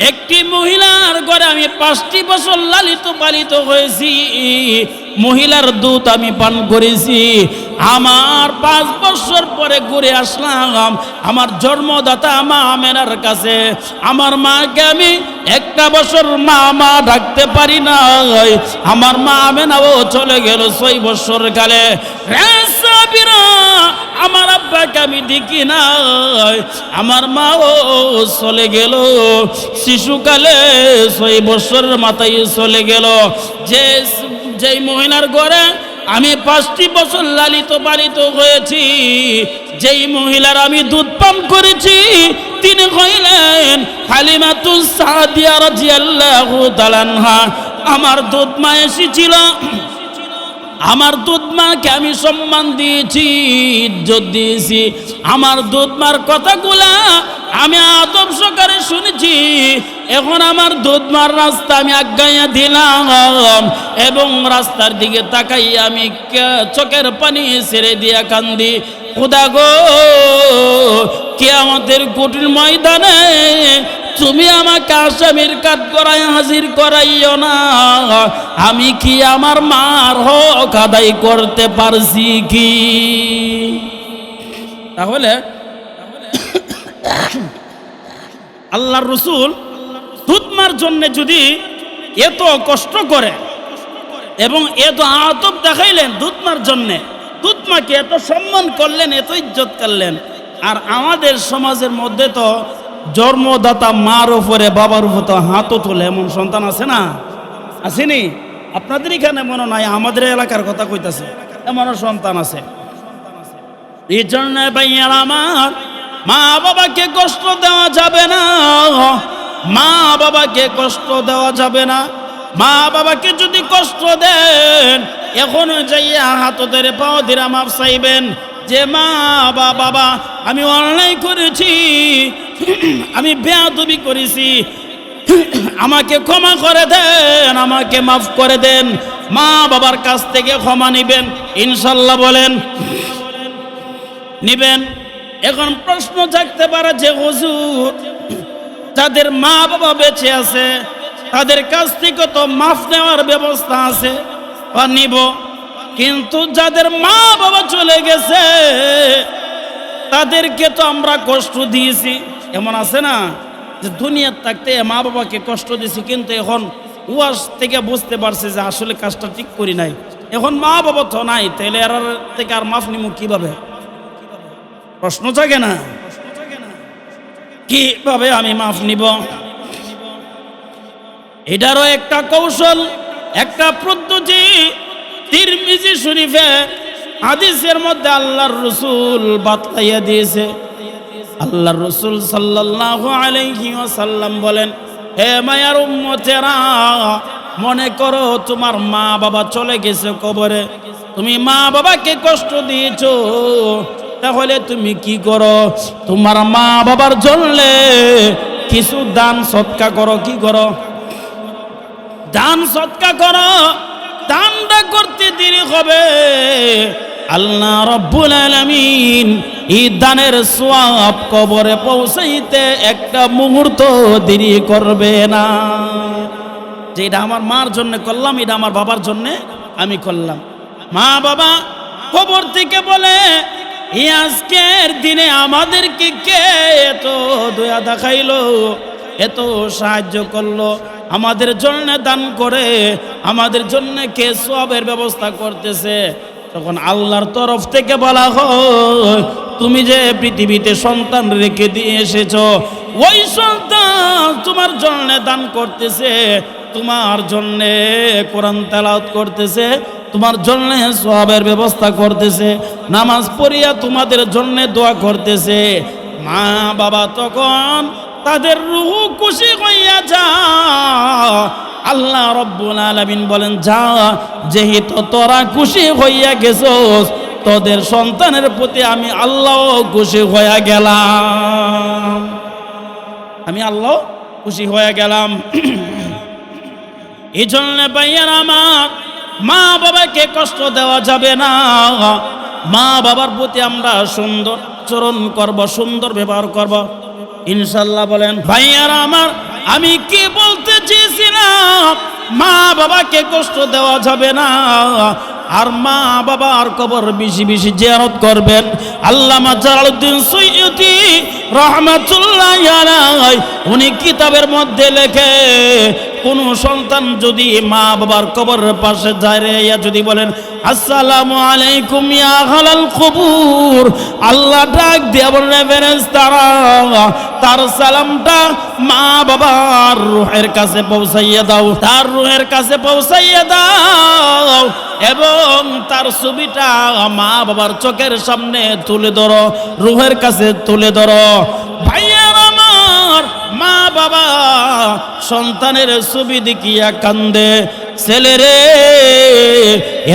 একটি মহিলার ঘরে, আমি 5টি বছর লালিত পালিত হয়েছি, মহিলার দুধ আমি পান করেছি। আমার 5 বছর পরে ঘুরে আসলাম আমার জন্মদাতা মা আমেনার কাছে। আমার মাকে আমি একটা বছর মা মা ডাকতে পারি না, আমার মা আমেনাও চলে গেল 6 বছর কালে। আমার আব্বাকে আমি দেখি না, আমার মাও চলে গেল শিশুকালে, 6 বছরের মাথায় চলে গেল। যেই মহিলার ঘরে আমি 5টি বছর লালিত পালিত হয়েছি, যেই মহিলার আমি দুধ পান করেছি, তিনি হইলেন হালিমাতুস সাদিয়া রাদিয়াল্লাহু তাআলা আনহা। আমার দুধ মা এসেছিল, আমার দুধ মাকে আমি সম্মান দিয়েছি, ইজ্জত দিয়েছি। আমার দুধ মার কথাগুলা আমি আদব সহকারে শুনেছি। এখন আমার দুধ মার রাস্তা আমি আজ্ঞাইয়া দিলাম এবং রাস্তার দিকে তাকাই আমি চোখের পানি ছেড়ে দিয়া কান্দি, খোদা গো, কিয়ামতের কঠিন ময়দানে তুমি আমাকে আসামির কাঠ করায় হাজির করাইও না। আমি কি আমার মার হক আদায় করতে পারছি কি? তাহলে আল্লাহর রাসূল দুধমার জন্য যদি এত কষ্ট করে এবং এত আদব দেখাইলেন দুধমার জন্য, দুধমাকে এত সম্মান করলেন, এত ইজ্জত করলেন, আর আমাদের সমাজের মধ্যে তো জন্মদাতা মার উপরে বাবার উপর তো হাতও তোলে এমন সন্তান আছে না? আসেনি? আপনাদের এখানে মনে নাই, আমাদের এলাকার কথা কইতাছে, এমনও সন্তান আছে। এই জন্য ভাইয়ার আমার, মা বাবাকে কষ্ট দেওয়া যাবে না, মা বাবাকে কষ্ট দেওয়া যাবে না। মা বাবাকে যদি কষ্ট দেন, এখন যাইয়া হাত ধরে পাও ধরে মাপ চাইবেন যে মা বাবা আমি অন্যায় করেছি, আমি বেয়াদবি করেছি, আমাকে ক্ষমা করে দেন, আমাকে মাফ করে দেন। মা বাবার কাছ থেকে ক্ষমা নিবেন ইনশাল্লাহ, বলেন নিবেন। এখন প্রশ্ন থাকতে পারে যে হুজুর, যাদের মা বাবা বেঁচে আছে তাদের কাছ থেকে তো মাফ নেওয়ার ব্যবস্থা আছে বা নিব, কিন্তু যাদের মা বাবা চলে গেছে তাদেরকে তো আমরা কষ্ট দিয়েছি, এমন আছে না যে দুনিয়ার থাকতে মা বাবাকে কষ্ট দিয়েছি, কিন্তু এখন ওয়াজ থেকে বুঝতে পারছে যে আসলে কাজটা ঠিক করি নাই, এখন মা বাবা তো নাই, তাহলে এর থেকে আর মাফ নিব কিভাবে? প্রশ্ন জাগে না? কিভাবে আমি মাফ নিব? এটারও একটা কৌশল, একটা পদ্ধতি তিরমিজি শরীফে হাদিসের মধ্যে আল্লাহর রাসূল বাতলাইয়া দিয়েছে। আল্লাহর রাসূল সাল্লাল্লাহু আলাইহি ওয়াসাল্লাম বলেন, হে মায়ার উম্মতেরা, মনে করো তোমার মা বাবা চলে গেছে কবরে, তুমি মা বাবাকে কষ্ট দিয়েছো, তাহলে তুমি কি করো? তোমার মা বাবার জন্য কিছু দান সদকা করো। কি করো? দান সদকা করো। দানটা করতে দেরি হবে, আল্লাহ রাব্বুল আলামিন এই দানের সওয়াব কবরে পৌঁছাইতে একটা মুহূর্ত দেরি করবে না। যেটা আমার মার জন্য করলাম, এটা আমার বাবার জন্য আমি করলাম। মা বাবা কবর থেকে বলে, এই আজকের দিনে আমাদেরকে কে এত দয়া দেখাইলো, এত সাহায্য করলো, আমাদের জন্য দান করে আমাদের জন্য কে সওয়াবের ব্যবস্থা করতেছে? তখন আল্লাহর তরফ থেকে বলা হয়, তুমি যে পৃথিবীতে সন্তান রেখে দিয়ে এসেছো, ওই সন্তান তোমার জন্য দান করতেছে, তোমার জন্য কোরআন তেলাওয়াত করতেছে, তোমার জন্য সওয়াবের ব্যবস্থা করতেছে, নামাজ পড়িয়া তোমাদের জন্য দোয়া করতেছে। মা বাবা তখন তাদের রূহ খুশি হইয়া যা। আল্লাহ রাব্বুল আলামিন বলেন, যা, যেহেতু তোরা খুশি হইয়া গেছস, তোদের সন্তানের প্রতি আমি আল্লাহ খুশি হইয়া গেলাম, আমি আল্লাহ খুশি হয়ে গেলাম। এই জন্য ভাইয়ার আমার, মা বাবাকে কষ্ট দেওয়া যাবে না। মা বাবার প্রতি আমরা সুন্দর আচরণ করব, সুন্দর ব্যবহার করব ইনশাল্লাহ, বলেন ভাইয়ারা আমার। আমি কি বলতে চেয়েছিলাম? মা বাবাকে কষ্ট দেওয়া যাবে না। আর মা বাবার কবর বেশি বেশি জিয়ারত করবেন। আল্লামা জালালউদ্দিন সুয়ুতী রাহমাতুল্লাহ আলাইহি উনি কিতাবের মধ্যে লেখে, কোন সন্তান যদি মা বাবার কবরের পাশে দাঁড়িয়ে যদি বলেন আসসালামু আলাইকুম ইয়া আহলাল কুবুর, আল্লাহ ডাক দিয়ে বলেন ফেরেশতারা তার সালামটা মা বাবার রূহের কাছে পৌঁছাইয়া দাও, তার রূহের কাছে পৌঁছাইয়া দাও এবং তার ছবিটা মা বাবার চোখের সামনে তুলে ধরো, রূহের কাছে তুলে ধরো। ভাইয়ার আমার, মা বাবা সন্তানের ছবি দেখিয়া কান্দে। ছেলেরে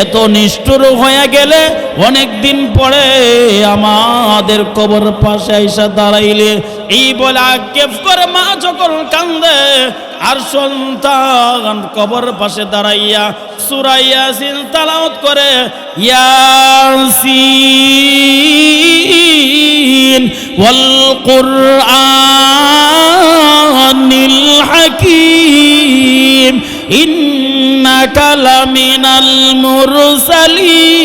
এত নিষ্ঠুর হয়ে গেলে অনেক দিন পরে আমাদের কবর পাশে আইসা দাঁড়াইলে এই বলে আক্ষেপ করে মা যখন কান্দে, আর সন্তান কবর পাশে দাঁড়াইয়া সূরা ইয়াসিন তেলাওয়াত করে, ইয়াসিন ওয়াল কুরআনিল হাকীম ইন্নাকা লামিনাল মুরসালিন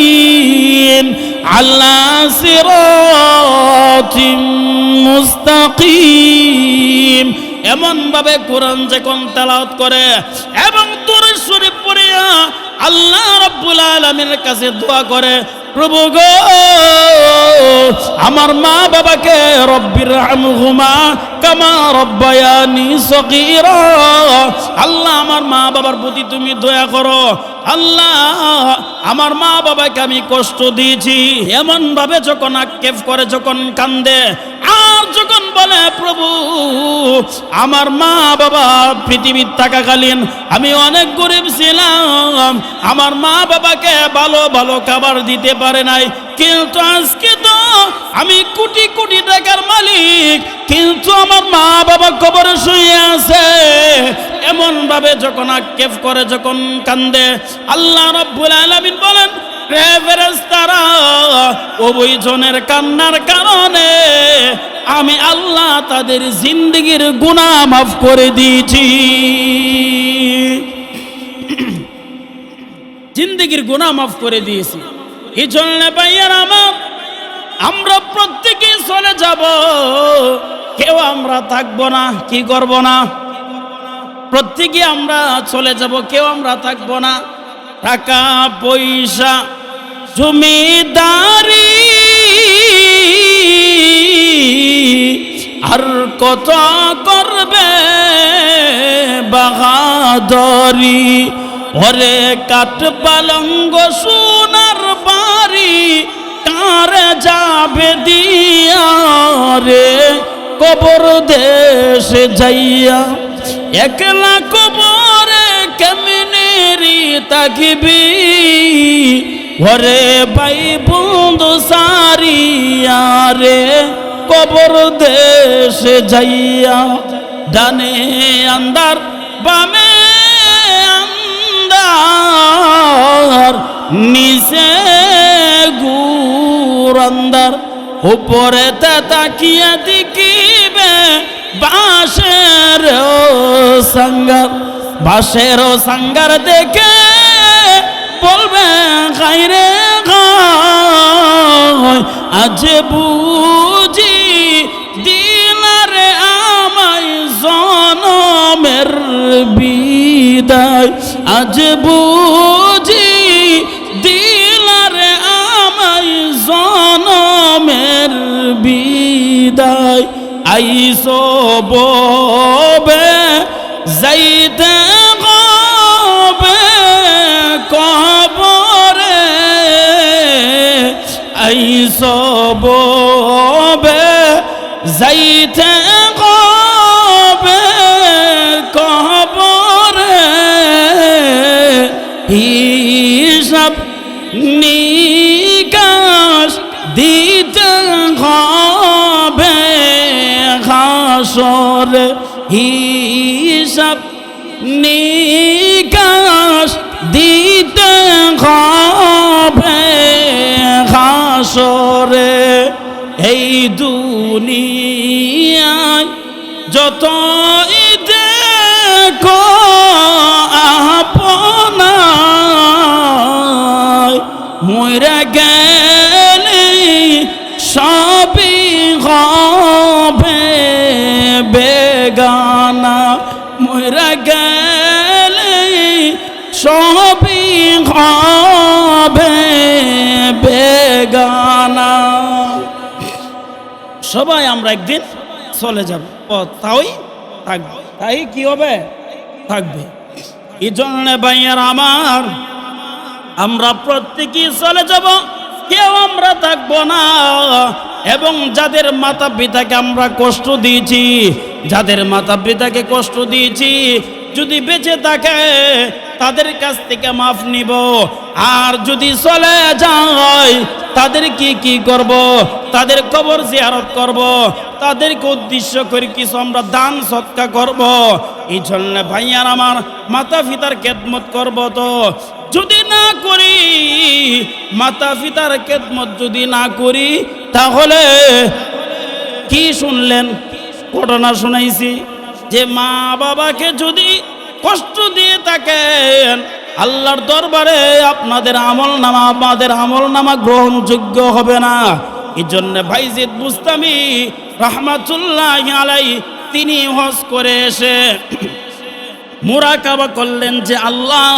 আলা সিরাতিম মুস্তাকিম। এমন ভাবে কোরআন যখন তেলাওয়াত করে এবং দুরূদ শরীফ পড়িয়া আল্লাহ রাব্বুল আলামিনের কাছে দোয়া করে, প্রভু গো আমার মা বাবাকে রব্বির হামহুমা কামা রব্বায়ানি সগীরা, আল্লাহ আমার মা বাবার প্রতি তুমি দয়া করো। আল্লাহ আমার মা বাবাকে আমি কষ্ট দিয়েছি, এমন ভাবে যখন আক্ষেপ করে, যখন কান্দে, আর যখন বলে প্রভু আমার মা বাবা পৃথিবীর থাকাকালীন আমি অনেক গরিব ছিলাম, আমার মা বাবাকে ভালো ভালো খাবার দিতে পারে নাই, কিন্তু আজকে তো আমি কোটি কোটি টাকার মালিক, কিন্তু আমার মা বাবা কবরে শুয়ে আছে। এমন ভাবে যখন আক্ষেপ করে, যখন কান্দে, আল্লাহ রাব্বুল আলামিন বলেন, রে ফেরেশতারা ওই জনের কান্নার কারণে আমি আল্লাহ তাদের জিন্দেগির গুনাহ মাফ করে দিয়েছি, জিন্দেগির গুনাহ মাফ করে দিয়েছি। এই জন্য ভাইয়ারা আমার, আমরা প্রত্যেকে চলে যাব, কেউ আমরা থাকবো না, কি করব না, প্রত্যেকে আমরা চলে যাব, কেউ আমরা থাকবো না। টাকা পয়সা জমিদারি আর কত করবে বাহাদুরি, ওরে কাঠ পালঙ্গ সোনার বাড়ি কারে যাবে দিয়া রে কবর দেশে যাইয়া, একলা কবরে কেমনেরি তাকিবি, ওরে ভাই বন্ধু সারিয়া রে কবর দেশে যাইয়া, ডানে আন্দার বামে আন্দার নিচে গুর আন্দার, উপরে তাকিয়া দেখিবে বাঁশের সাঙ্গার, বাঁশের সাঙ্গার দেখে বলবে গাইরে গায়, আজ বুঝি দিলারে আমায় জনমের বিদায়, আজ বুঝি দিলারে আমায় জনমের বিদায়, আইসো ববে যাইতে গবে কবরে, আইসো ববে যাইতে গবে কবরে, হিসাব নিকাশ দিতে হবে হাসরে, হিসাব নিকাশ দিতে হবে হাসরে। এই দুনিয়ায় যতই দেখো আপনার সবাই আমরা একদিন চলে যাব, তাই থাকবে, তাই কি হবে, থাকবে। এই জন্য ভাইয়ার আমার, আমরা প্রত্যেকেই চলে যাব, কেউ আমরা থাকবো না। এবং যাদের মাতা পিতাকে আমরা কষ্ট দিয়েছি, যাদের মাতা পিতাকে কষ্ট দিয়েছি, যদি বেঁচে থাকে তাদের কাছ থেকে মাফ নিব। আর যদি চলে যায় তাদের কি করব, তাদের কবর জিয়ারত করব, তাদেরকে উদ্দেশ্য করে কিছু আমরা দান সৎকা করব। এই জন্য ভাইয়ার আমার, মাতা পিতার খেদমত করব। তো যদি না করি, মাতা পিতার খেদমত যদি না করি, তাহলে কি শুনলেন, ঘটনা শুনাইছি যে মা বাবাকে যদি কষ্ট দিয়ে থাকেন, আল্লাহর দরবারে আপনাদের আমলনামা, আমাদের আমলনামা গ্রহণযোগ্য হবে না। এই জন্য বাইজিদ বুস্তামি রাহমাতুল্লাহি আলাইহি তিনি হজ করে এসে মুরাকাবা করলেন যে আল্লাহ,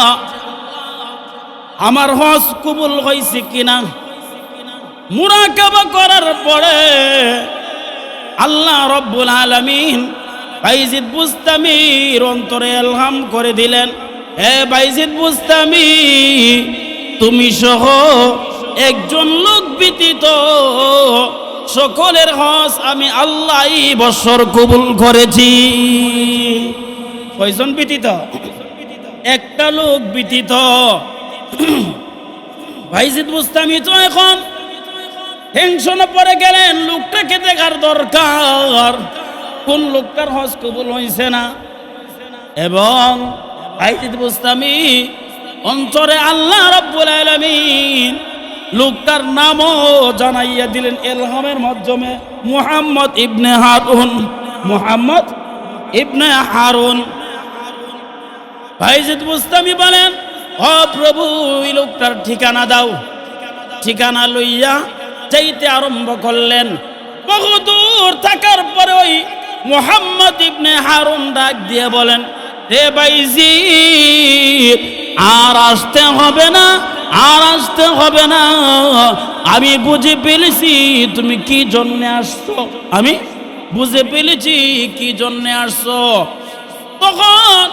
আমার হজ কবুল হয়েছে কিনা। মুরাকাবা করার পরে আল্লাহ রব্বুল আলামিন বাইজিদ বুস্তামির অন্তরে ইলহাম করে দিলেন, হে বাইজিদ বুস্তামি, তুমি সহ একজন লোক ব্যতীত সকলের হজ আমি আল্লাহ এই বছর কবুল করেছি। কয়জন ব্যতীত? একটা লোক ব্যতীত। বাইজিদ বুস্তামি তো এখন টেনশনে পড়ে গেলেন, লোকটাকে দেখার দরকার, কোন লোকটার হজ কবুল হয়েছে না। এবং বাইজিদ বুস্তামি অন্তরে আল্লাহ রাব্বুল আলামিন লোকটার নামও জানাইয়া দিলেন ইলহামের মাধ্যমে, মুহাম্মদ ইবনে হারুন। মুহাম্মদ ইবনে হারুন। বাইজিদ বুস্তামি বলেন, ও প্রভু, এই লোকটার ঠিকানা দাও। ঠিকানা লইয়া যাইতে আরম্ভ করলেন। বহুদূর থাকার পরে ওই মুহাম্মদ ইবনে হারুন ডাক দিয়ে বলেন, হে বাইজিদ, আর আসতে হবে না, আর আসতে হবে না, আমি বুঝে ফেলেছি তুমি কি জন্য আসছো, আমি বুঝে ফেলেছি কি জন্য আসছো। তখন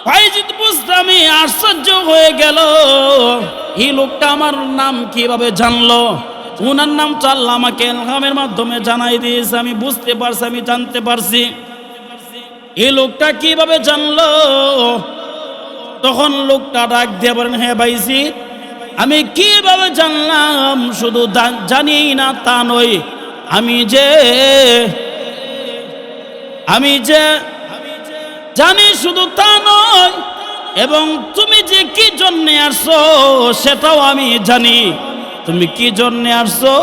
বাইজিদ বুস্তামি আশ্চর্য হয়ে গেল, এই লোকটা আমার নাম কিভাবে জানলো? উনার নাম তো আল্লাহ আমাকে ইলহামের মাধ্যমে জানাই দিয়েছে, আমি বুঝতে পারছি, আমি জানতে পারছি, এই লোকটা কিভাবে জানলো? তখন লোকটা ডাক দিয়ে বলেন, হে বাইজিদ, আমি কিভাবে জানলাম শুধু জানি না তা নয়, আমি যে জানি শুধু তা নয়, এবং তুমি যে কি জন্য আসছো সেটাও আমি জানি। তুমি কি জন্য আসছো?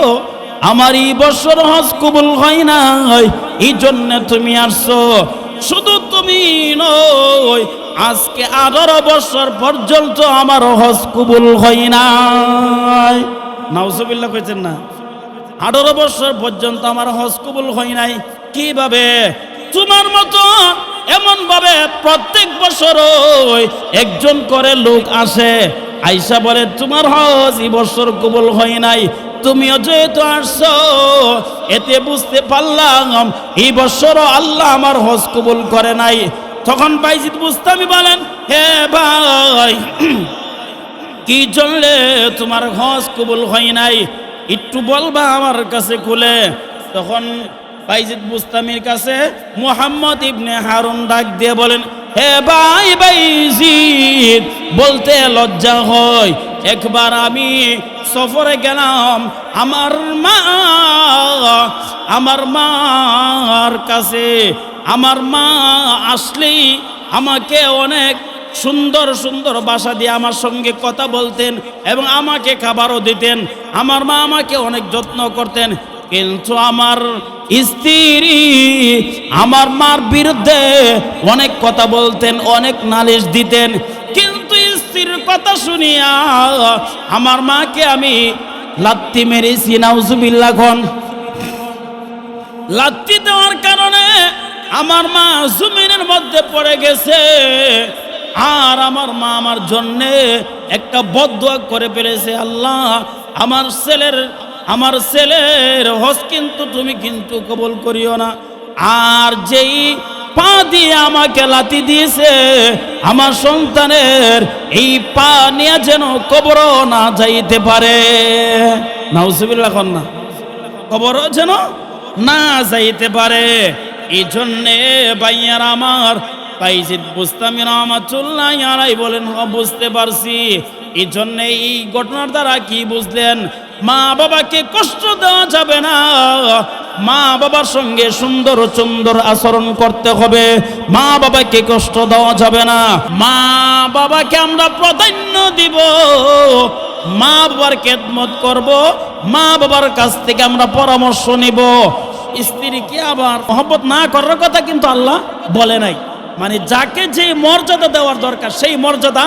আমার এই বছর হজ কবুল হয় নাই, এই জন্য তুমি আসছো। শুধু তুমি নয়, আজকে 18 বছর পর্যন্ত আমার হজ কবুল হয় নাই। নাউজুবিল্লাহ কইছেন না? 18 বছর পর্যন্ত আমার হজ কবুল হয় নাই। কিভাবে? তোমার মতো এমন ভাবে প্রত্যেক বছর একজন করে লোক আসে, আইসা বলে তোমার হজ এই বছর কবুল হয় নাই, তুমিও যেহেতু আসছো, এতে বুঝতে পারলাম এই বছরও আল্লাহ আমার হজ কবুল করে নাই। তখন বাইজিদ বুস্তামি বলেন, হে ভাই, কি জন্যে তোমার হজ কবুল হয় নাই একটু বলবা আমার কাছে খুলে। তখন বাইজিদ বুস্তামির কাছে মুহাম্মদ ইবনে হারুন ডাক দিয়ে বলেন, হে ভাই বাইজিদ, বলতে লজ্জা হয়, একবার আমি সফরে গেলাম, আমার মার কাছে। আমার মা আসলেই আমাকে অনেক সুন্দর সুন্দর ভাষা দিয়ে আমার সঙ্গে কথা বলতেন এবং আমাকে খাবারও দিতেন। আমার মা আমাকে অনেক যত্ন করতেন, কিন্তু আমার স্ত্রী আমার মার বিরুদ্ধে অনেক কথা বলতেন, অনেক নালিশ দিতেন। কিন্তু স্ত্রীর কথা শুনিয়া আমার মাকে আমি লাত্তি মেরেছি। নাউজুবিল্লাহ। খন লাত্তি দেওয়ার কারণে আমার মা জমিনের মধ্যে পড়ে গেছে, আর আমার মা আমার জন্যে একটা বদদুয়া করে ফেলেছে, আল্লাহ, আমার ছেলের আমার ছেলের হজ কিন্তু তুমি কিন্তু কবুল করিও না। আর যেই পা দিয়ে আমাকে লাথি দিয়েছে আমার সন্তানের এই পা নিয়ে যেন কবর না যাইতে পারে। নাউজুবিল্লাহ কন না, কবর যেন না যাইতে পারে। এই জন্যে ভাইয়ার আমার বাইজিদ বুস্তামি রহমাতুল্লাহ আলাইহি বলেন, বুঝতে পারছি। এই জন্যে এই ঘটনার দ্বারা কি বুঝলেন? মা বাবাকে কষ্ট দেওয়া যাবে না, মা বাবার সঙ্গে সুন্দর সুন্দর আচরণ করতে হবে, মা বাবাকে কষ্ট দেওয়া যাবে না। মা বাবাকে আমরা প্রাধান্য দিব, মা বাবার খেদমত করব, মা বাবার কাছ থেকে আমরা পরামর্শ নিব। স্ত্রীকে আবার মহব্বত না করার কথা কিন্তু আল্লাহ বলে নাই, মানে যাকে যে মর্যাদা দেওয়ার দরকার সেই মর্যাদা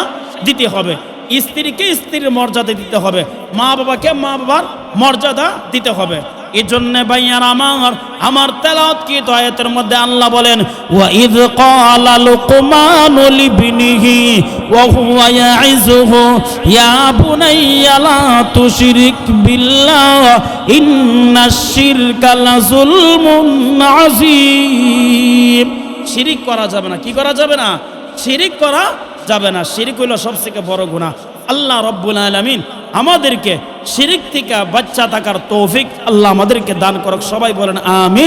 দিতে হবে। স্ত্রীকে স্ত্রীর মর্যাদা দিতে হবে, মা বাবাকে মা বাবার মর্যাদা দিতে হবে। এই জন্য ভাইয়ার আমার তেলাওয়াতকৃত আয়াতের মধ্যে আল্লাহ বলেন, ওয়া ইয ক্বালা লুকমানু লিবনিহি ওয়া হুয়া ইয়াইযুহু ইয়া বুনাইয়া লা তুশরিক বিল্লাহ ইন্নাশ শিরকা লাযুলমুন আযীম। শিরিক করা যাবে না। কি করা যাবে না? শিরিক করা যাবে না। শিরিক হইল সবথেকে বড় গুনাহ। আল্লাহ রব্বুল আলামিন আমাদেরকে শিরিক থেকে বাঁচা থাকার তৌফিক আল্লাহ আমাদেরকে দান করুক। সবাই বলেন আমিন।